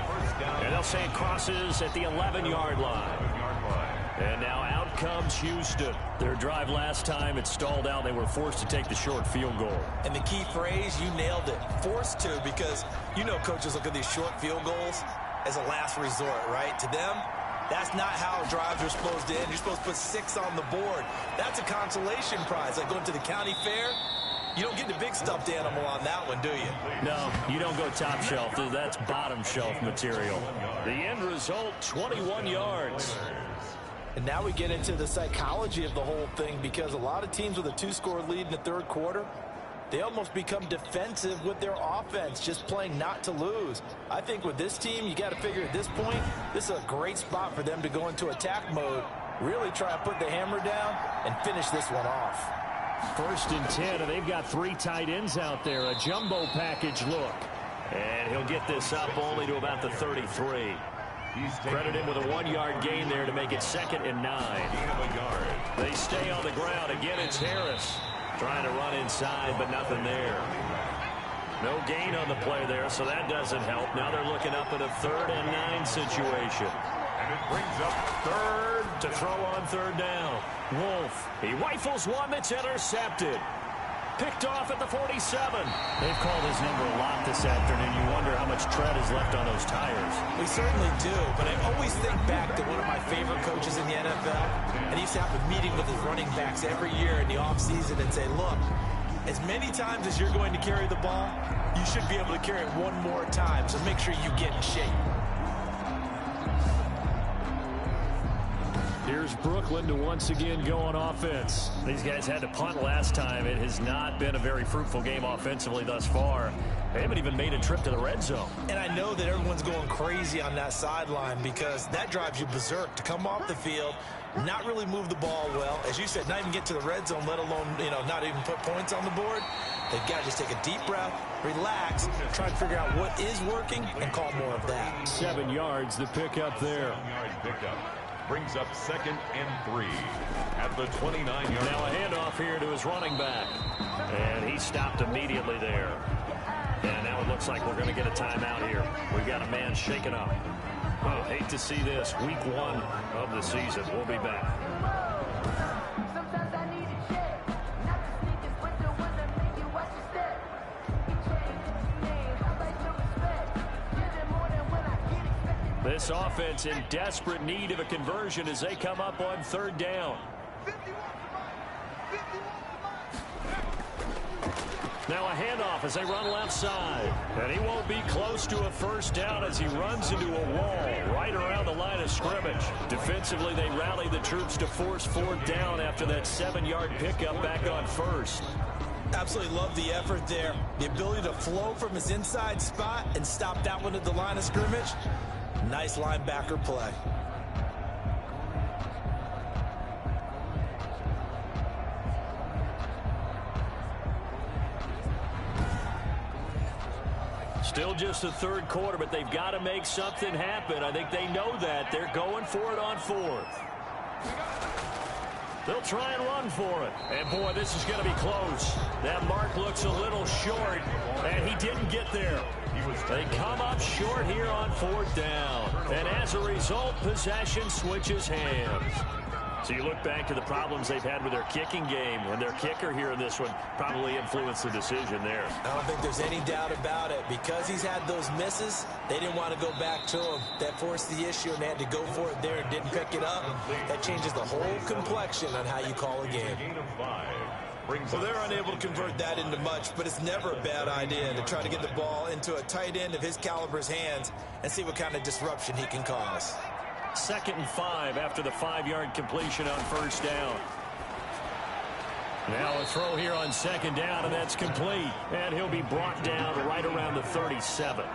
And they'll say it crosses at the 11-yard line. And now out comes Houston. Their drive last time, it stalled out. They were forced to take the short field goal. And the key phrase, you nailed it. Forced to, because you know coaches look at these short field goals as a last resort, right? To them, that's not how drives are supposed to end. You're supposed to put 6 on the board. That's a consolation prize. Like going to the county fair, you don't get the big stuffed animal on that one, do you? No, you don't go top shelf. That's bottom shelf material. The end result, 21 yards. And now we get into the psychology of the whole thing, because a lot of teams with a 2-score lead in the 3rd quarter, they almost become defensive with their offense, just playing not to lose. I think with this team, you got to figure at this point, this is a great spot for them to go into attack mode, really try to put the hammer down and finish this one off. 1st and 10, and they've got 3 tight ends out there, a jumbo package look. And he'll get this up only to about the 33. Credit him with a 1-yard gain there to make it 2nd and 9. They stay on the ground. Again, it's Harris trying to run inside, but nothing there. No gain on the play there, so that doesn't help. Now they're looking up at a 3rd and 9 situation. And it brings up 3rd to throw on 3rd down. Wolf, he rifles one that's intercepted. Picked off at the 47. They've called his number a lot this afternoon. You wonder how much tread is left on those tires. We certainly do, but I always think back to one of my favorite coaches in the NFL, and he used to have a meeting with his running backs every year in the offseason and say, look, as many times as you're going to carry the ball, you should be able to carry it one more time, so make sure you get in shape. Here's Brooklyn to once again go on offense. These guys had to punt last time. It has not been a very fruitful game offensively thus far. They haven't even made a trip to the red zone. And I know that everyone's going crazy on that sideline because that drives you berserk to come off the field, not really move the ball well. As you said, not even get to the red zone, let alone, not even put points on the board. They've got to just take a deep breath, relax, try to figure out what is working, and call more of that. 7 yards the pickup there. 7-yard pickup brings up 2nd and 3 at the 29-yard line. Now a handoff here to his running back. And he stopped immediately there. And now it looks like we're going to get a timeout here. We've got a man shaken up. Oh, hate to see this. Week 1 of the season. We'll be back. This offense in desperate need of a conversion as they come up on 3rd down. Now a handoff as they run left side. And he won't be close to a 1st down as he runs into a wall right around the line of scrimmage. Defensively, they rally the troops to force 4th down after that 7-yard pickup back on 1st. Absolutely love the effort there. The ability to flow from his inside spot and stop that one at the line of scrimmage. Nice linebacker play. Still just the 3rd quarter, but they've got to make something happen. I think they know that. They're going for it on 4th. They'll try and run for it. And, boy, this is going to be close. That mark looks a little short, and he didn't get there. They come up short here on 4th down. And as a result, possession switches hands. So you look back to the problems they've had with their kicking game, and their kicker here in this one probably influenced the decision there. I don't think there's any doubt about it. Because he's had those misses, they didn't want to go back to him. That forced the issue, and they had to go for it there and didn't pick it up. That changes the whole complexion on how you call a game. Well, they're unable to convert that into much, but it's never a bad idea to try to get the ball into a tight end of his caliber's hands and see what kind of disruption he can cause. 2nd and 5 after the 5-yard completion on 1st down. Now a throw here on 2nd down, and that's complete. And he'll be brought down right around the 37.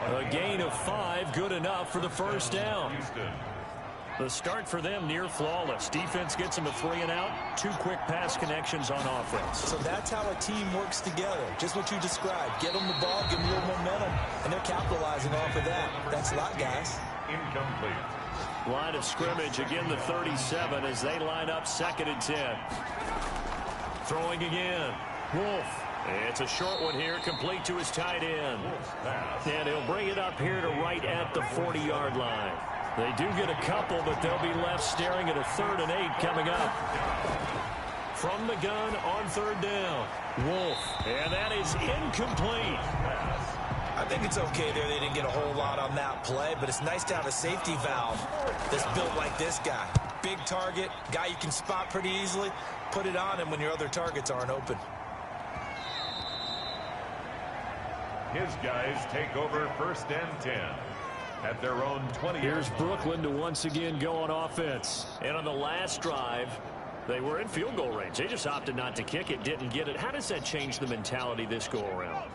A gain of 5, good enough for the 1st down. The start for them near flawless. Defense gets them a 3 and out. 2 quick pass connections on offense. So that's how a team works together. Just what you described. Get them the ball, give them a little momentum, and they're capitalizing off of that. Thanks a lot, guys. Incomplete. Line of scrimmage, again the 37 as they line up 2nd and 10. Throwing again. Wolf. It's a short one here, complete to his tight end. And he'll bring it up here to right at the 40-yard line. They do get a couple, but they'll be left staring at a 3rd and 8 coming up. From the gun on 3rd down. Wolf. And that is incomplete. I think it's okay there. They didn't get a whole lot on that play, but it's nice to have a safety valve that's built like this guy. Big target, guy you can spot pretty easily. Put it on him when your other targets aren't open. His guys take over 1st and 10 at their own 20. Here's Brooklyn to once again go on offense. And on the last drive, they were in field goal range. They just opted not to kick it, didn't get it. How does that change the mentality this go around?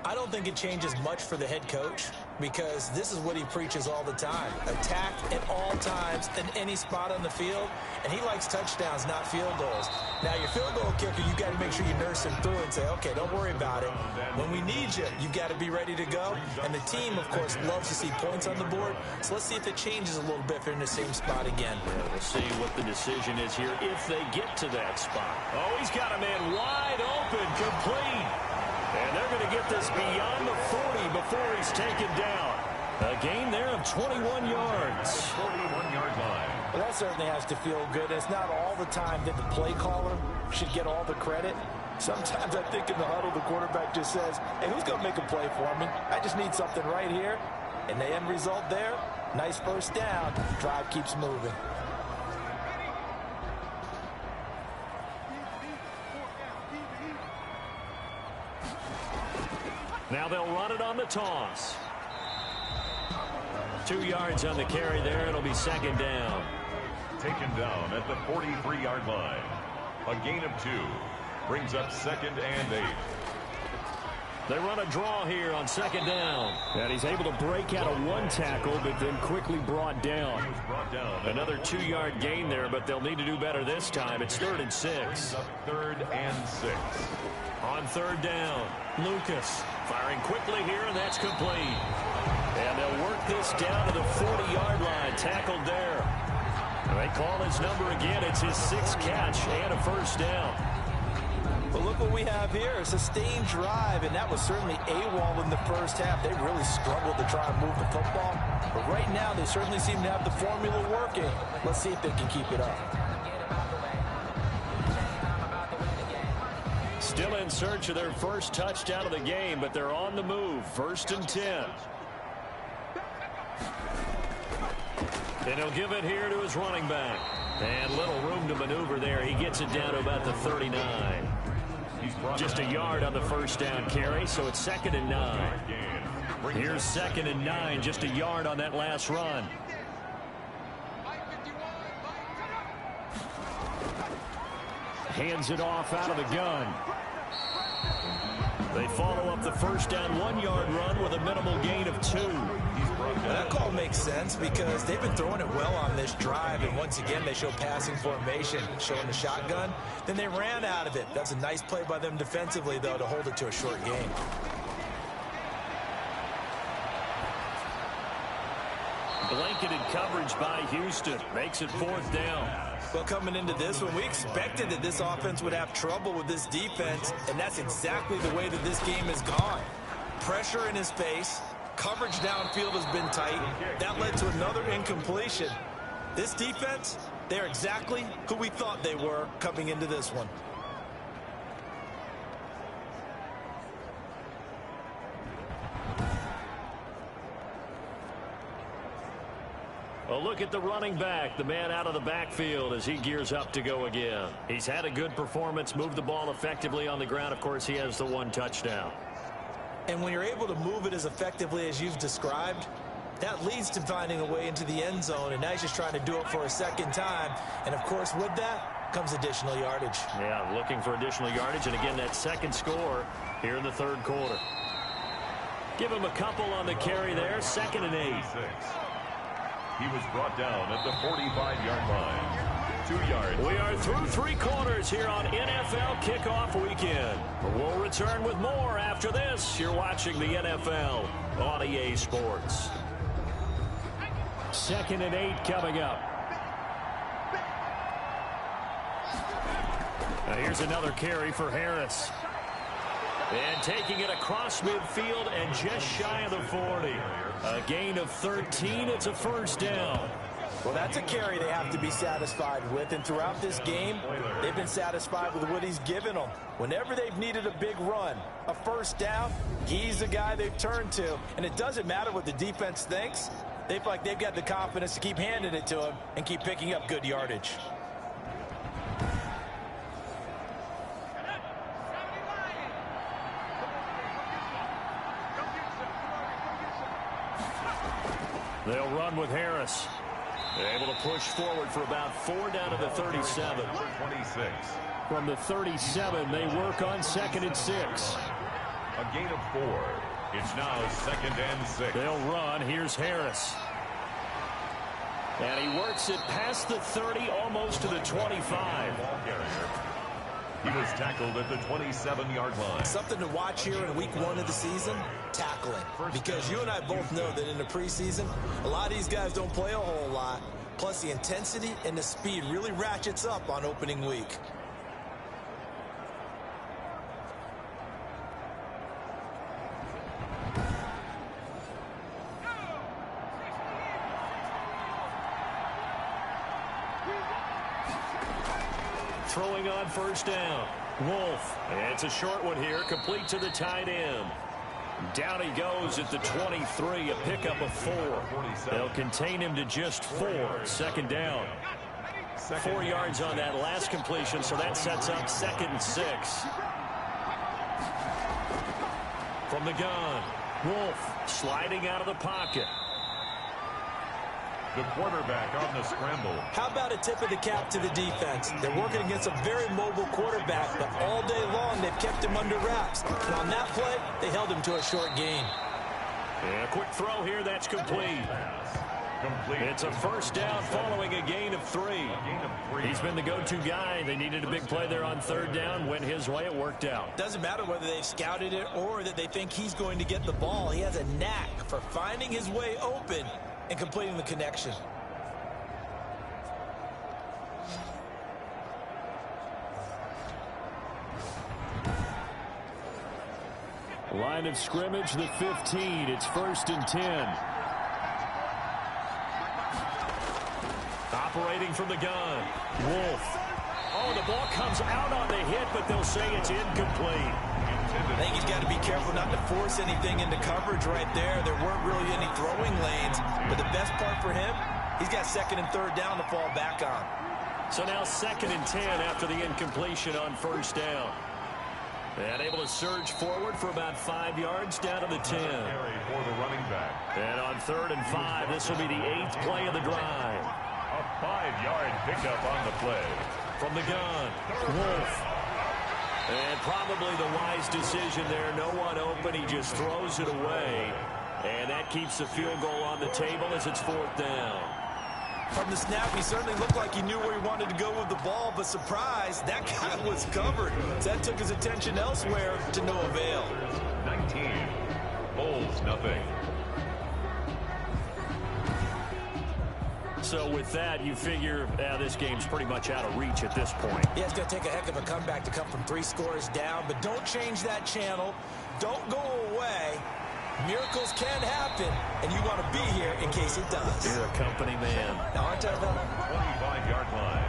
I don't think it changes much for the head coach because this is what he preaches all the time. Attack at all times in any spot on the field, and he likes touchdowns, not field goals. Now, your field goal kicker, you've got to make sure you nurse him through and say, okay, don't worry about it. When we need you, you've got to be ready to go. And the team, of course, loves to see points on the board. So let's see if it changes a little bit if they're in the same spot again. Yeah, we'll see what the decision is here if they get to that spot. Oh, he's got a man wide open, complete. And they're going to get this beyond the 40 before he's taken down. A gain there of 21 yards. 41-yard line. Well, that certainly has to feel good. It's not all the time that the play caller should get all the credit. Sometimes I think in the huddle, the quarterback just says, hey, who's going to make a play for me? I just need something right here. And the end result there, nice 1st down. Drive keeps moving. Now they'll run it on the toss. 2 yards on the carry there. It'll be 2nd down. Taken down at the 43-yard line. A gain of 2. Brings up 2nd and 8. They run a draw here on second down. And he's able to break out of one tackle, but then quickly brought down. Another 2-yard gain there, but they'll need to do better this time. It's 3rd and 6. 3rd and 6. On 3rd down, Lucas firing quickly here, and that's complete. And they'll work this down to the 40-yard line. Tackled there. And they call his number again. It's his 6th catch and a 1st down. Well, look what we have here. A sustained drive, and that was certainly AWOL in the first half. They really struggled to try and move the football. But right now, they certainly seem to have the formula working. Let's see if they can keep it up. Still in search of their first touchdown of the game, but they're on the move. 1st and 10. And he'll give it here to his running back. And little room to maneuver there. He gets it down to about the 39. Just a yard on the 1st down carry, so it's 2nd and 9. Here's 2nd and 9, just a yard on that last run. Hands it off out of the gun. They follow up the 1st down 1-yard run with a minimal gain of 2. That call makes sense because they've been throwing it well on this drive, and once again they show passing formation, showing the shotgun. Then they ran out of it. That's a nice play by them defensively, though, to hold it to a short gain. Blanketed coverage by Houston. Makes it 4th down. Well, coming into this one, we expected that this offense would have trouble with this defense, and that's exactly the way that this game has gone. Pressure in his face. Coverage downfield has been tight. That led to another incompletion. This defense, they're exactly who we thought they were coming into this one. A look at the running back, the man out of the backfield as he gears up to go again. He's had a good performance, moved the ball effectively on the ground. Of course, he has the 1 touchdown. And when you're able to move it as effectively as you've described, that leads to finding a way into the end zone, and now he's just trying to do it for a 2nd time. And, of course, with that comes additional yardage. Yeah, looking for additional yardage, and again, that 2nd score here in the 3rd quarter. Give him a couple on the carry there, 2nd and 8. He was brought down at the 45-yard line. 2 yards. We are through 3 quarters here on NFL Kickoff Weekend. We'll return with more after this. You're watching the NFL on EA Sports. 2nd and 8 coming up. Now here's another carry for Harris. And taking it across midfield and just shy of the 40. A gain of 13. It's a 1st down. Well, that's a carry they have to be satisfied with, and throughout this game, they've been satisfied with what he's given them. Whenever they've needed a big run, a 1st down, he's the guy they've turned to. And it doesn't matter what the defense thinks. They feel like they've got the confidence to keep handing it to him and keep picking up good yardage. They'll run with Harris. They're able to push forward for about 4 down to the 37. 26. From the 37, they work on 2nd and 6. A gain of 4. It's now 2nd and 6. They'll run. Here's Harris. And he works it past the 30, almost to the 25. He was tackled at the 27-yard line. Something to watch here in week 1 of the season, tackling. Because you and I both know that in the preseason, a lot of these guys don't play a whole lot. Plus, the intensity and the speed really ratchets up on opening week. Throwing on 1st down. Wolf. And it's a short one here, complete to the tight end. Down he goes at the 23, a pickup of 4. They'll contain him to just 4. 2nd down. 4 yards on that last completion, so that sets up 2nd and 6. From the gun, Wolf sliding out of the pocket. The quarterback on the scramble. How about a tip of the cap to the defense? They're working against a very mobile quarterback, but all day long they've kept him under wraps. And on that play, they held him to a short gain. Yeah, quick throw here, that's complete. It's a first down following a gain of 3. He's been the go-to guy. They needed a big play there on third down. Went his way, it worked out. Doesn't matter whether they've scouted it or that they think he's going to get the ball. He has a knack for finding his way open and completing the connection. Line of scrimmage, the 15. It's 1st and 10. Operating from the gun. Wolf. Oh, the ball comes out on the hit, but they'll say it's incomplete. I think he's got to be careful not to force anything into coverage right there. There weren't really any throwing lanes, but the best part for him, he's got 2nd and 3rd down to fall back on. So now 2nd and 10 after the incompletion on 1st down. And able to surge forward for about 5 yards down to the 10. For the running back. And on 3rd and 5, this will be the 8th play of the drive. A 5-yard pickup on the play. From the gun, Wolf. And probably the wise decision there. No one open. He just throws it away. And that keeps the field goal on the table as it's 4th down. From the snap, he certainly looked like he knew where he wanted to go with the ball, but surprise, that guy was covered. So that took his attention elsewhere to no avail. 19. Bulls, nothing. So with that, you figure this game's pretty much out of reach at this point. Yeah, it's going to take a heck of a comeback to come from 3 scores down, but don't change that channel. Don't go away. Miracles can happen, and you want to be here in case it does. You're a company man. Now, aren't I, though? 25-yard line.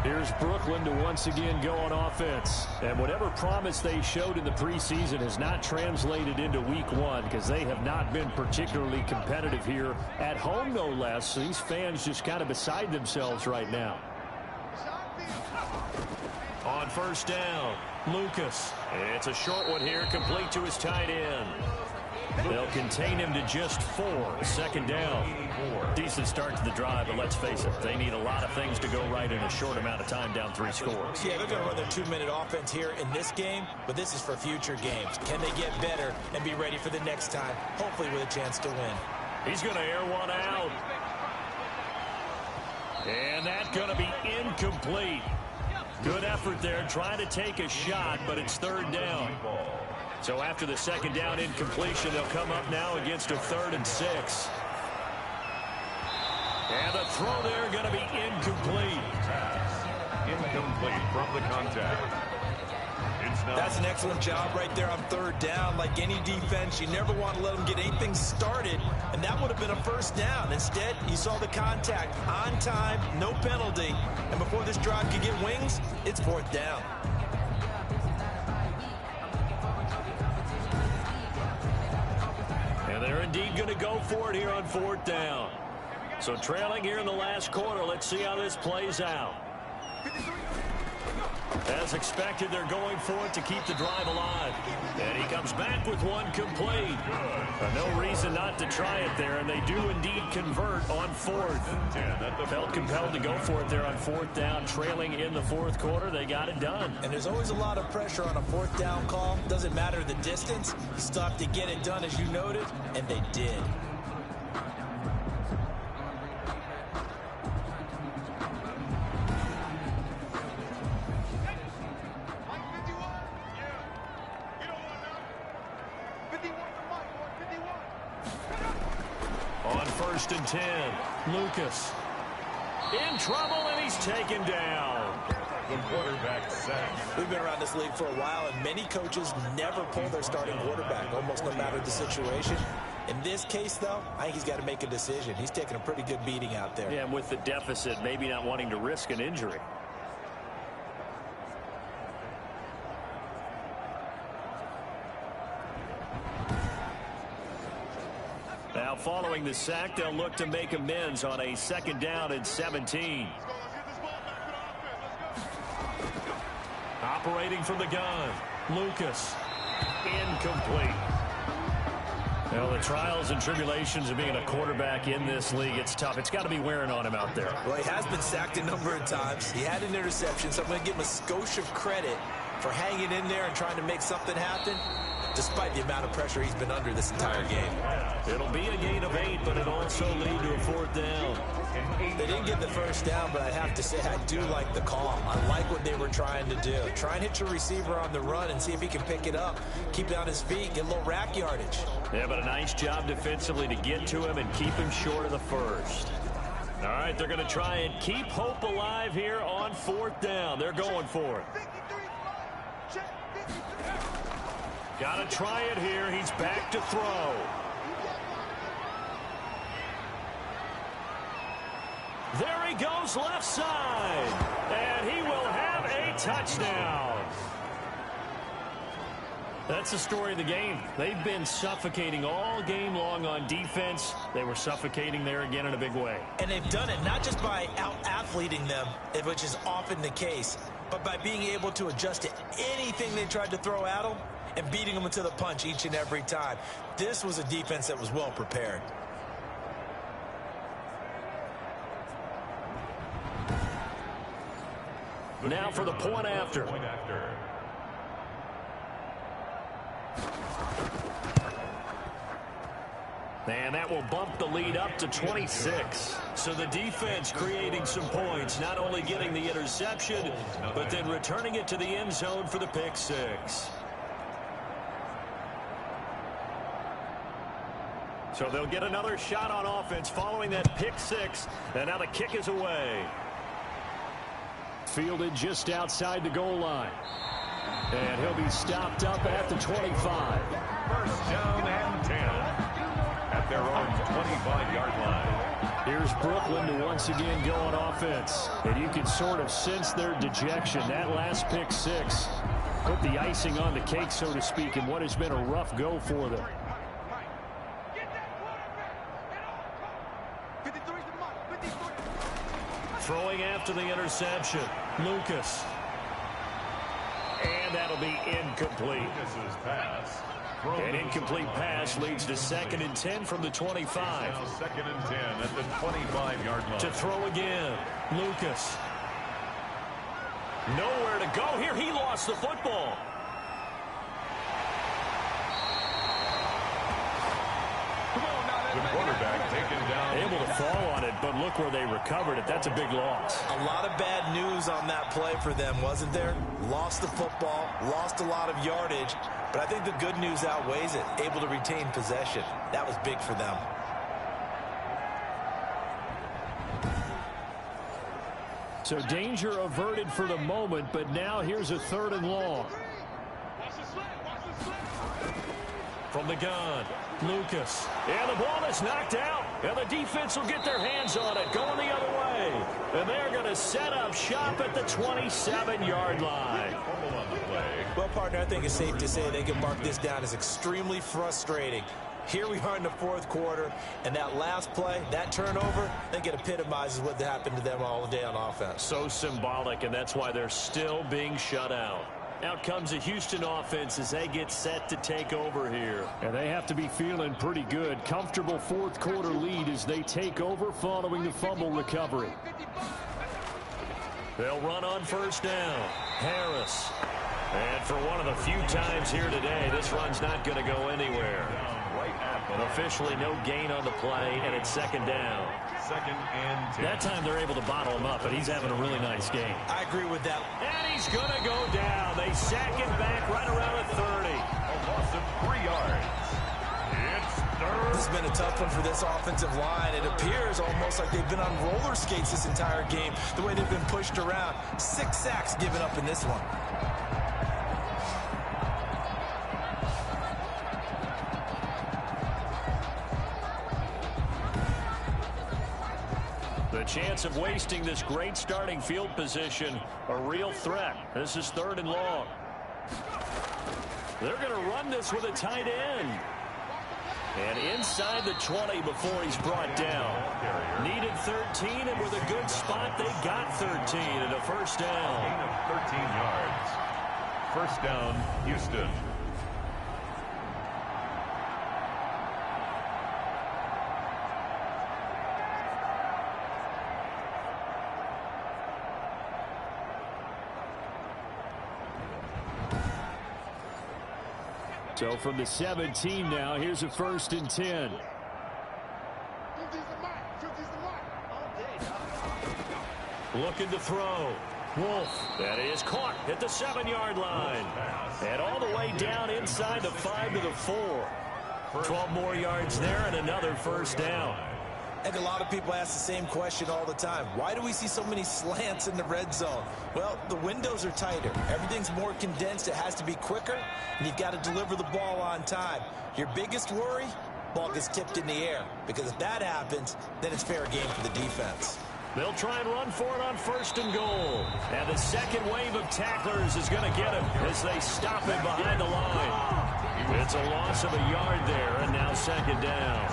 Here's Brooklyn to once again go on offense. And whatever promise they showed in the preseason has not translated into week 1 because they have not been particularly competitive here at home, no less. These fans just kind of beside themselves right now. On 1st down, Lucas. It's a short one here, complete to his tight end. They'll contain him to just 4. 2nd down. Decent start to the drive, but let's face it, they need a lot of things to go right in a short amount of time down 3 scores. Yeah, they're going to run their 2-minute offense here in this game, but this is for future games. Can they get better and be ready for the next time, hopefully with a chance to win? He's going to air one out. And that's going to be incomplete. Good effort there, trying to take a shot, but it's 3rd down. So after the 2nd down incompletion, they'll come up now against a 3rd and 6. And the throw there going to be incomplete. Incomplete from the contact. That's an excellent job right there on 3rd down. Like any defense, you never want to let them get anything started, and that would have been a 1st down. Instead, you saw the contact on time, no penalty, and before this drive could get wings, it's 4th down. And they're indeed going to go for it here on 4th down. So trailing here in the last quarter, let's see how this plays out. As expected, they're going for it to keep the drive alive. And he comes back with one complete. No reason not to try it there, and they do indeed convert on 4th. Felt compelled to go for it there on 4th down, trailing in the 4th quarter. They got it done. And there's always a lot of pressure on a 4th down call. Doesn't matter the distance. You still have to get it done, as you noted, and they did. On 1st and 10, Lucas. In trouble, and he's taken down. The quarterback sacked. We've been around this league for a while, and many coaches never pull their starting quarterback, almost no matter the situation. In this case, though, I think he's got to make a decision. He's taking a pretty good beating out there. Yeah, and with the deficit, maybe not wanting to risk an injury. Now, following the sack, they'll look to make amends on a 2nd down and 17. Operating from the gun, Lucas. Incomplete. Well, the trials and tribulations of being a quarterback in this league, it's tough. It's got to be wearing on him out there. Well, he has been sacked a number of times. He had an interception, so I'm going to give him a skosh of credit for hanging in there and trying to make something happen, despite the amount of pressure he's been under this entire game. It'll be a gain of 8, but it'll also lead to a 4th down. They didn't get the first down, but I have to say I do like the call. I like what they were trying to do. Try and hit your receiver on the run and see if he can pick it up, keep it on his feet, get a little rack yardage. Yeah, but a nice job defensively to get to him and keep him short of the first. All right, they're going to try and keep hope alive here on 4th down. They're going for it. Got to try it here. He's back to throw. There he goes left side. And he will have a touchdown. That's the story of the game. They've been suffocating all game long on defense. They were suffocating there again in a big way. And they've done it not just by out-athleting them, which is often the case, but by being able to adjust to anything they tried to throw at them and beating them into the punch each and every time. This was a defense that was well prepared. Now for the point after. And that will bump the lead up to 26. So the defense creating some points, not only getting the interception, but then returning it to the end zone for the pick 6. So they'll get another shot on offense following that pick 6. And now the kick is away. Fielded just outside the goal line. And he'll be stopped up at the 25. First down and 10 at their own 25-yard line. Here's Brooklyn to once again go on offense. And you can sort of sense their dejection. That last pick 6 put the icing on the cake, so to speak, in what has been a rough go for them. Throwing after the interception, Lucas. And that'll be incomplete. Lucas's pass. An incomplete pass leads to 2nd and 10 from the 25. Now 2nd and 10 at the 25-yard line. To throw again, Lucas. Nowhere to go here. He lost the football. The quarterback taken down. Able to fall on it, but look where they recovered it. That's a big loss. A lot of bad news on that play for them, wasn't there? Lost the football, lost a lot of yardage, but I think the good news outweighs it. Able to retain possession. That was big for them. So danger averted for the moment, but now here's a 3rd and long. From the gun, Lucas. And the ball is knocked out. And the defense will get their hands on it, going the other way. And they're going to set up shop at the 27-yard line. Well, partner, I think it's safe to say they can mark this down as extremely frustrating. Here we are in the 4th quarter, and that last play, that turnover, I think it epitomizes what happened to them all day on offense. So symbolic, and that's why they're still being shut out. Out comes the Houston offense as they get set to take over here. And they have to be feeling pretty good. Comfortable 4th quarter lead as they take over following the fumble recovery. They'll run on 1st down. Harris. And for one of the few times here today, this run's not going to go anywhere. Officially no gain on the play, and it's 2nd down. 2nd and 10. That time they're able to bottle him up, but he's having a really nice game. I agree with that. And he's going to go down. They sack him back right around the 30. A loss of 3 yards. It's 3rd. This has been a tough one for this offensive line. It appears almost like they've been on roller skates this entire game, the way they've been pushed around. 6 sacks given up in this one. The chance of wasting this great starting field position, a real threat. This is 3rd and long. They're going to run this with a tight end. And inside the 20 before he's brought down. Needed 13, and with a good spot, they got 13 and a 1st down. Gain of 13 yards. 1st down, Houston. So from the 17 now, here's a 1st and 10. Looking to throw. Wolf. That is caught at the 7-yard line. And all the way down inside the 5 to the 4. 12 more yards there and another 1st down. And a lot of people ask the same question all the time. Why do we see so many slants in the red zone? Well, the windows are tighter. Everything's more condensed. It has to be quicker, and you've got to deliver the ball on time. Your biggest worry? Ball gets tipped in the air. Because if that happens, then it's fair game for the defense. They'll try and run for it on 1st and goal. And the second wave of tacklers is going to get him as they stop him behind the line. It's a loss of a yard there, and now 2nd down.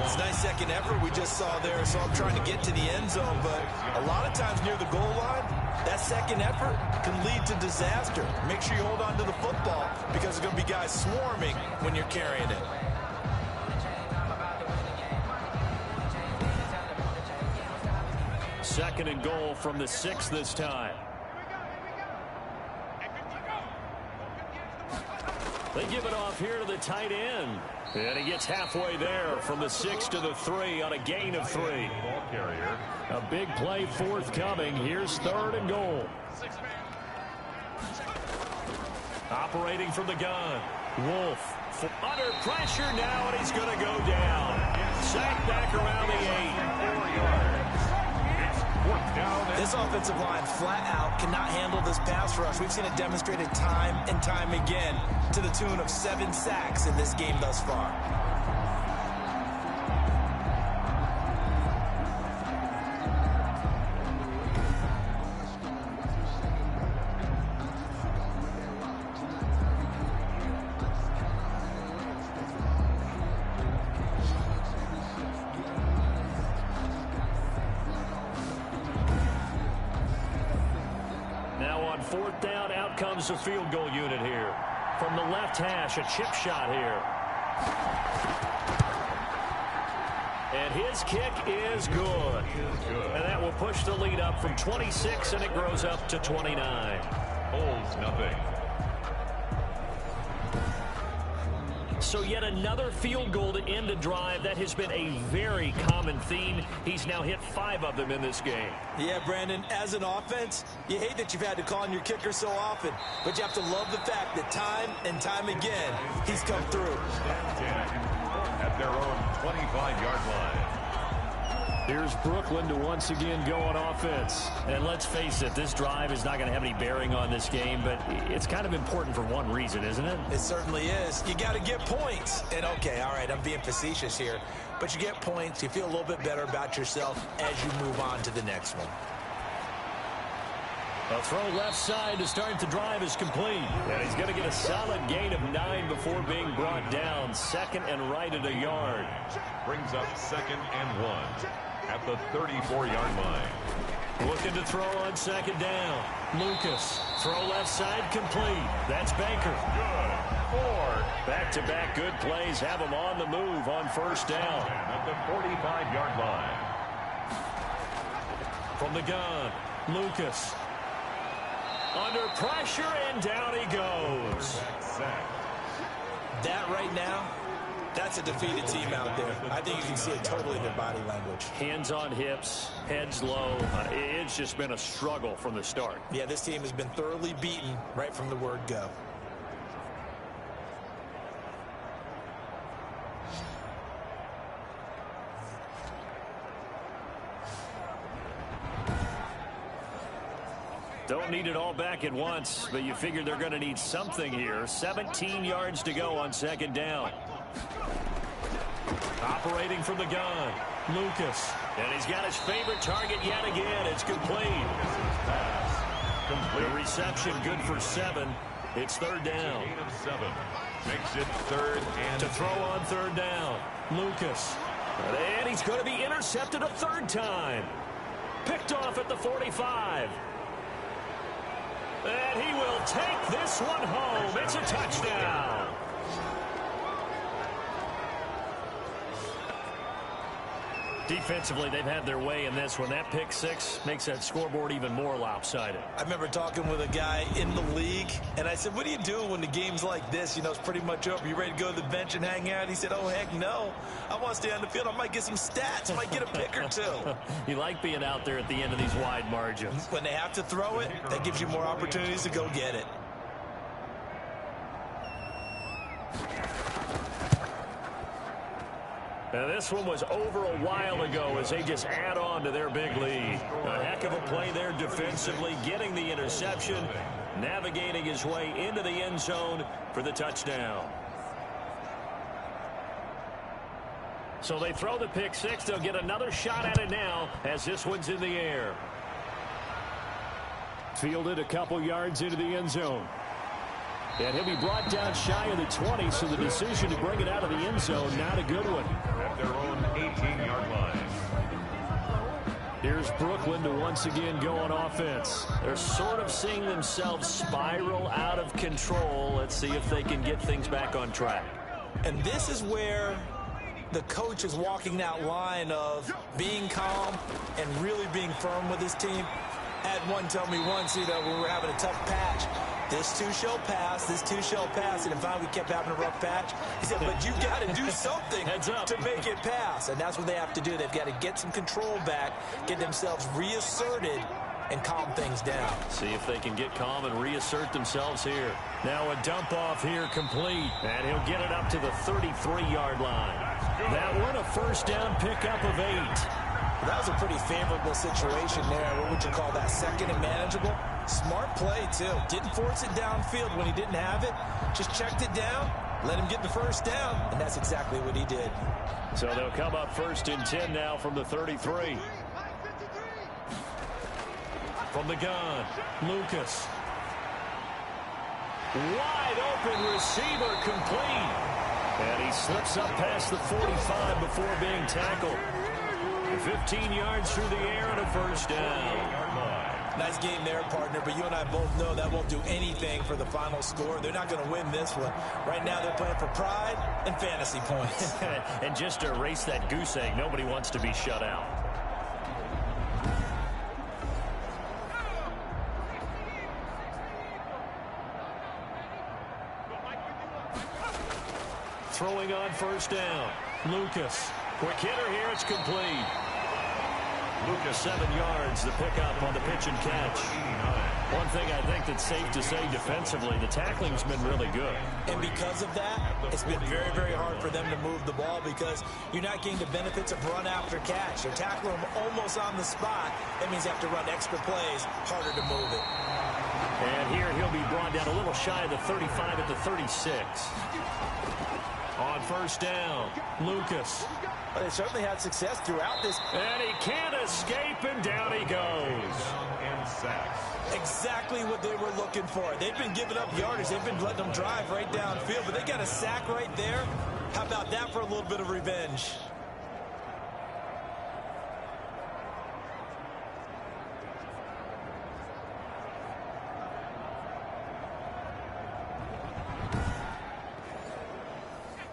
It's a nice second effort we just saw there, so I'm trying to get to the end zone, but a lot of times near the goal line, that second effort can lead to disaster. Make sure you hold on to the football because there's going to be guys swarming when you're carrying it. Second and goal from the 6 this time. They give it off here to the tight end. And he gets halfway there from the 6 to the 3 on a gain of 3. Ball carrier. A big play forthcoming. Here's 3rd and goal. Operating from the gun. Wolf under pressure now, and he's going to go down. Sacked back around the 8. 4 yards. This offensive line flat out cannot handle this pass rush. We've seen it demonstrated time and time again to the tune of 7 sacks in this game thus far. Comes the field goal unit here. From the left hash, a chip shot here. And his kick is good. And that will push the lead up from 26, and it grows up to 29. Holds nothing. So yet another field goal to end a drive. That has been a very common theme. He's now hit 5 of them in this game. Yeah, Brandon, as an offense, you hate that you've had to call on your kicker so often, but you have to love the fact that time and time again, he's come through. At their own 25-yard line. Here's Brooklyn to once again go on offense. And let's face it, this drive is not going to have any bearing on this game, but it's kind of important for one reason, isn't it? It certainly is. You got to get points. And okay, all right, I'm being facetious here, but you get points, you feel a little bit better about yourself as you move on to the next one. A throw left side to start the drive is complete. And he's going to get a solid gain of 9 before being brought down. 2nd and right at a yard. Brings up 2nd and 1 at the 34-yard line. Looking to throw on 2nd down. Lucas. Throw left side complete. That's Baker. Good. 4. Back-to-back good plays have him on the move on 1st down. At the 45-yard line. From the gun, Lucas. Under pressure, and down he goes. That right now, that's a defeated team out there. I think you can see it totally in their body language. Hands on hips, heads low. It's just been a struggle from the start. Yeah, this team has been thoroughly beaten right from the word go. Don't need it all back at once, but you figure they're going to need something here. 17 yards to go on 2nd down. Operating from the gun, Lucas. And he's got his favorite target yet again. It's complete. The reception good for 7. It's 3rd down. Gain of 7. Makes it 3rd and to throw on 3rd down, Lucas. And he's going to be intercepted a 3rd time. Picked off at the 45. And he will take this one home. It's a touchdown. Defensively, they've had their way in this one. That pick six makes that scoreboard even more lopsided. I remember talking with a guy in the league, and I said, what do you do when the game's like this? You know, it's pretty much over. You ready to go to the bench and hang out? He said, oh, heck no. I want to stay on the field. I might get some stats. I might get a pick or two. You like being out there at the end of these wide margins. When they have to throw it, that gives you more opportunities to go get it. Now, this one was over a while ago as they just add on to their big lead. A heck of a play there defensively, getting the interception, navigating his way into the end zone for the touchdown. So they throw the pick six. They'll get another shot at it now as this one's in the air. Fielded a couple yards into the end zone. And he'll be brought down shy of the 20, so the decision to bring it out of the end zone, not a good one. At their own 18-yard line. Here's Brooklyn to once again go on offense. They're sort of seeing themselves spiral out of control. Let's see if they can get things back on track. And this is where the coach is walking that line of being calm and really being firm with his team. Had one tell me once, you know, when we were having a tough patch, this too shall pass, this too shall pass, and if we kept having a rough patch, he said, but you got to do something to make it pass, and that's what they have to do. They've got to get some control back, get themselves reasserted, and calm things down. See if they can get calm and reassert themselves here. Now a dump off here complete, and he'll get it up to the 33-yard line. That one a first down pickup of 8. That was a pretty favorable situation there. What would you call that? Second and manageable? Smart play, too. Didn't force it downfield when he didn't have it. Just checked it down, let him get the first down, and that's exactly what he did. So they'll come up first and 10 now from the 33. From the gun, Lucas. Wide open receiver complete. And he slips up past the 45 before being tackled. 15 yards through the air and a first down. Nice game there, partner, but you and I both know that won't do anything for the final score. They're not going to win this one. Right now they're playing for pride and fantasy points. And just to erase that goose egg, nobody wants to be shut out. Throwing on first down. Lucas. Quick hitter here. It's complete. Lucas 7 yards. The pickup on the pitch and catch. One thing I think that's safe to say defensively, the tackling's been really good. And because of that, it's been very, very hard for them to move the ball because you're not getting the benefits of run after catch. They're tackling them almost on the spot. That means they have to run extra plays, harder to move it. And here he'll be brought down a little shy of the 35 at the 36. On first down, Lucas. Well, they certainly had success throughout this. And he can't escape, and down he goes. And sacks. Exactly what they were looking for. They've been giving up yardage. They've been letting them drive right downfield, but they got a sack right there. How about that for a little bit of revenge?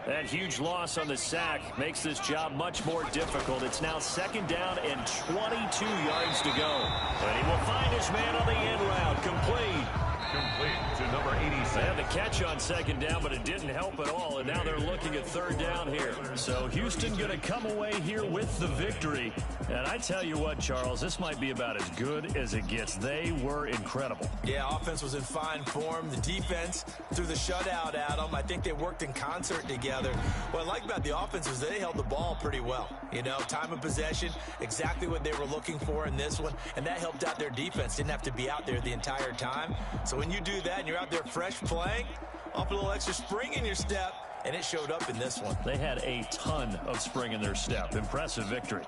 That huge loss on the sack makes this job much more difficult. It's now second down and 22 yards to go. And he will find his man on the end route. Complete. Complete to number 86. They had the catch on second down, but it didn't help at all. And now they're looking at third down here. So Houston going to come away here with the victory. And I tell you what, Charles, this might be about as good as it gets. They were incredible. Yeah, offense was in fine form. The defense threw the shutout at them. I think they worked in concert together. What I like about the offense is they held the ball pretty well. You know, time of possession, exactly what they were looking for in this one. And that helped out their defense. Didn't have to be out there the entire time. So when you do that and you're out there fresh playing, off a little extra spring in your step, and it showed up in this one. They had a ton of spring in their step. Impressive victory.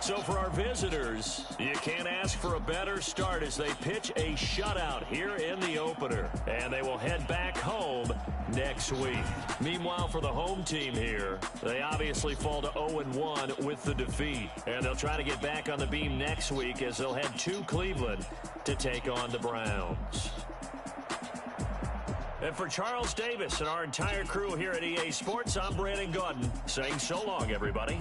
So for our visitors, you can't ask for a better start as they pitch a shutout here in the opener. And they will head back home next week. Meanwhile, for the home team here, they obviously fall to 0-1 with the defeat. And they'll try to get back on the beam next week as they'll head to Cleveland to take on the Browns. And for Charles Davis and our entire crew here at EA Sports, I'm Brandon Gaudin saying so long, everybody.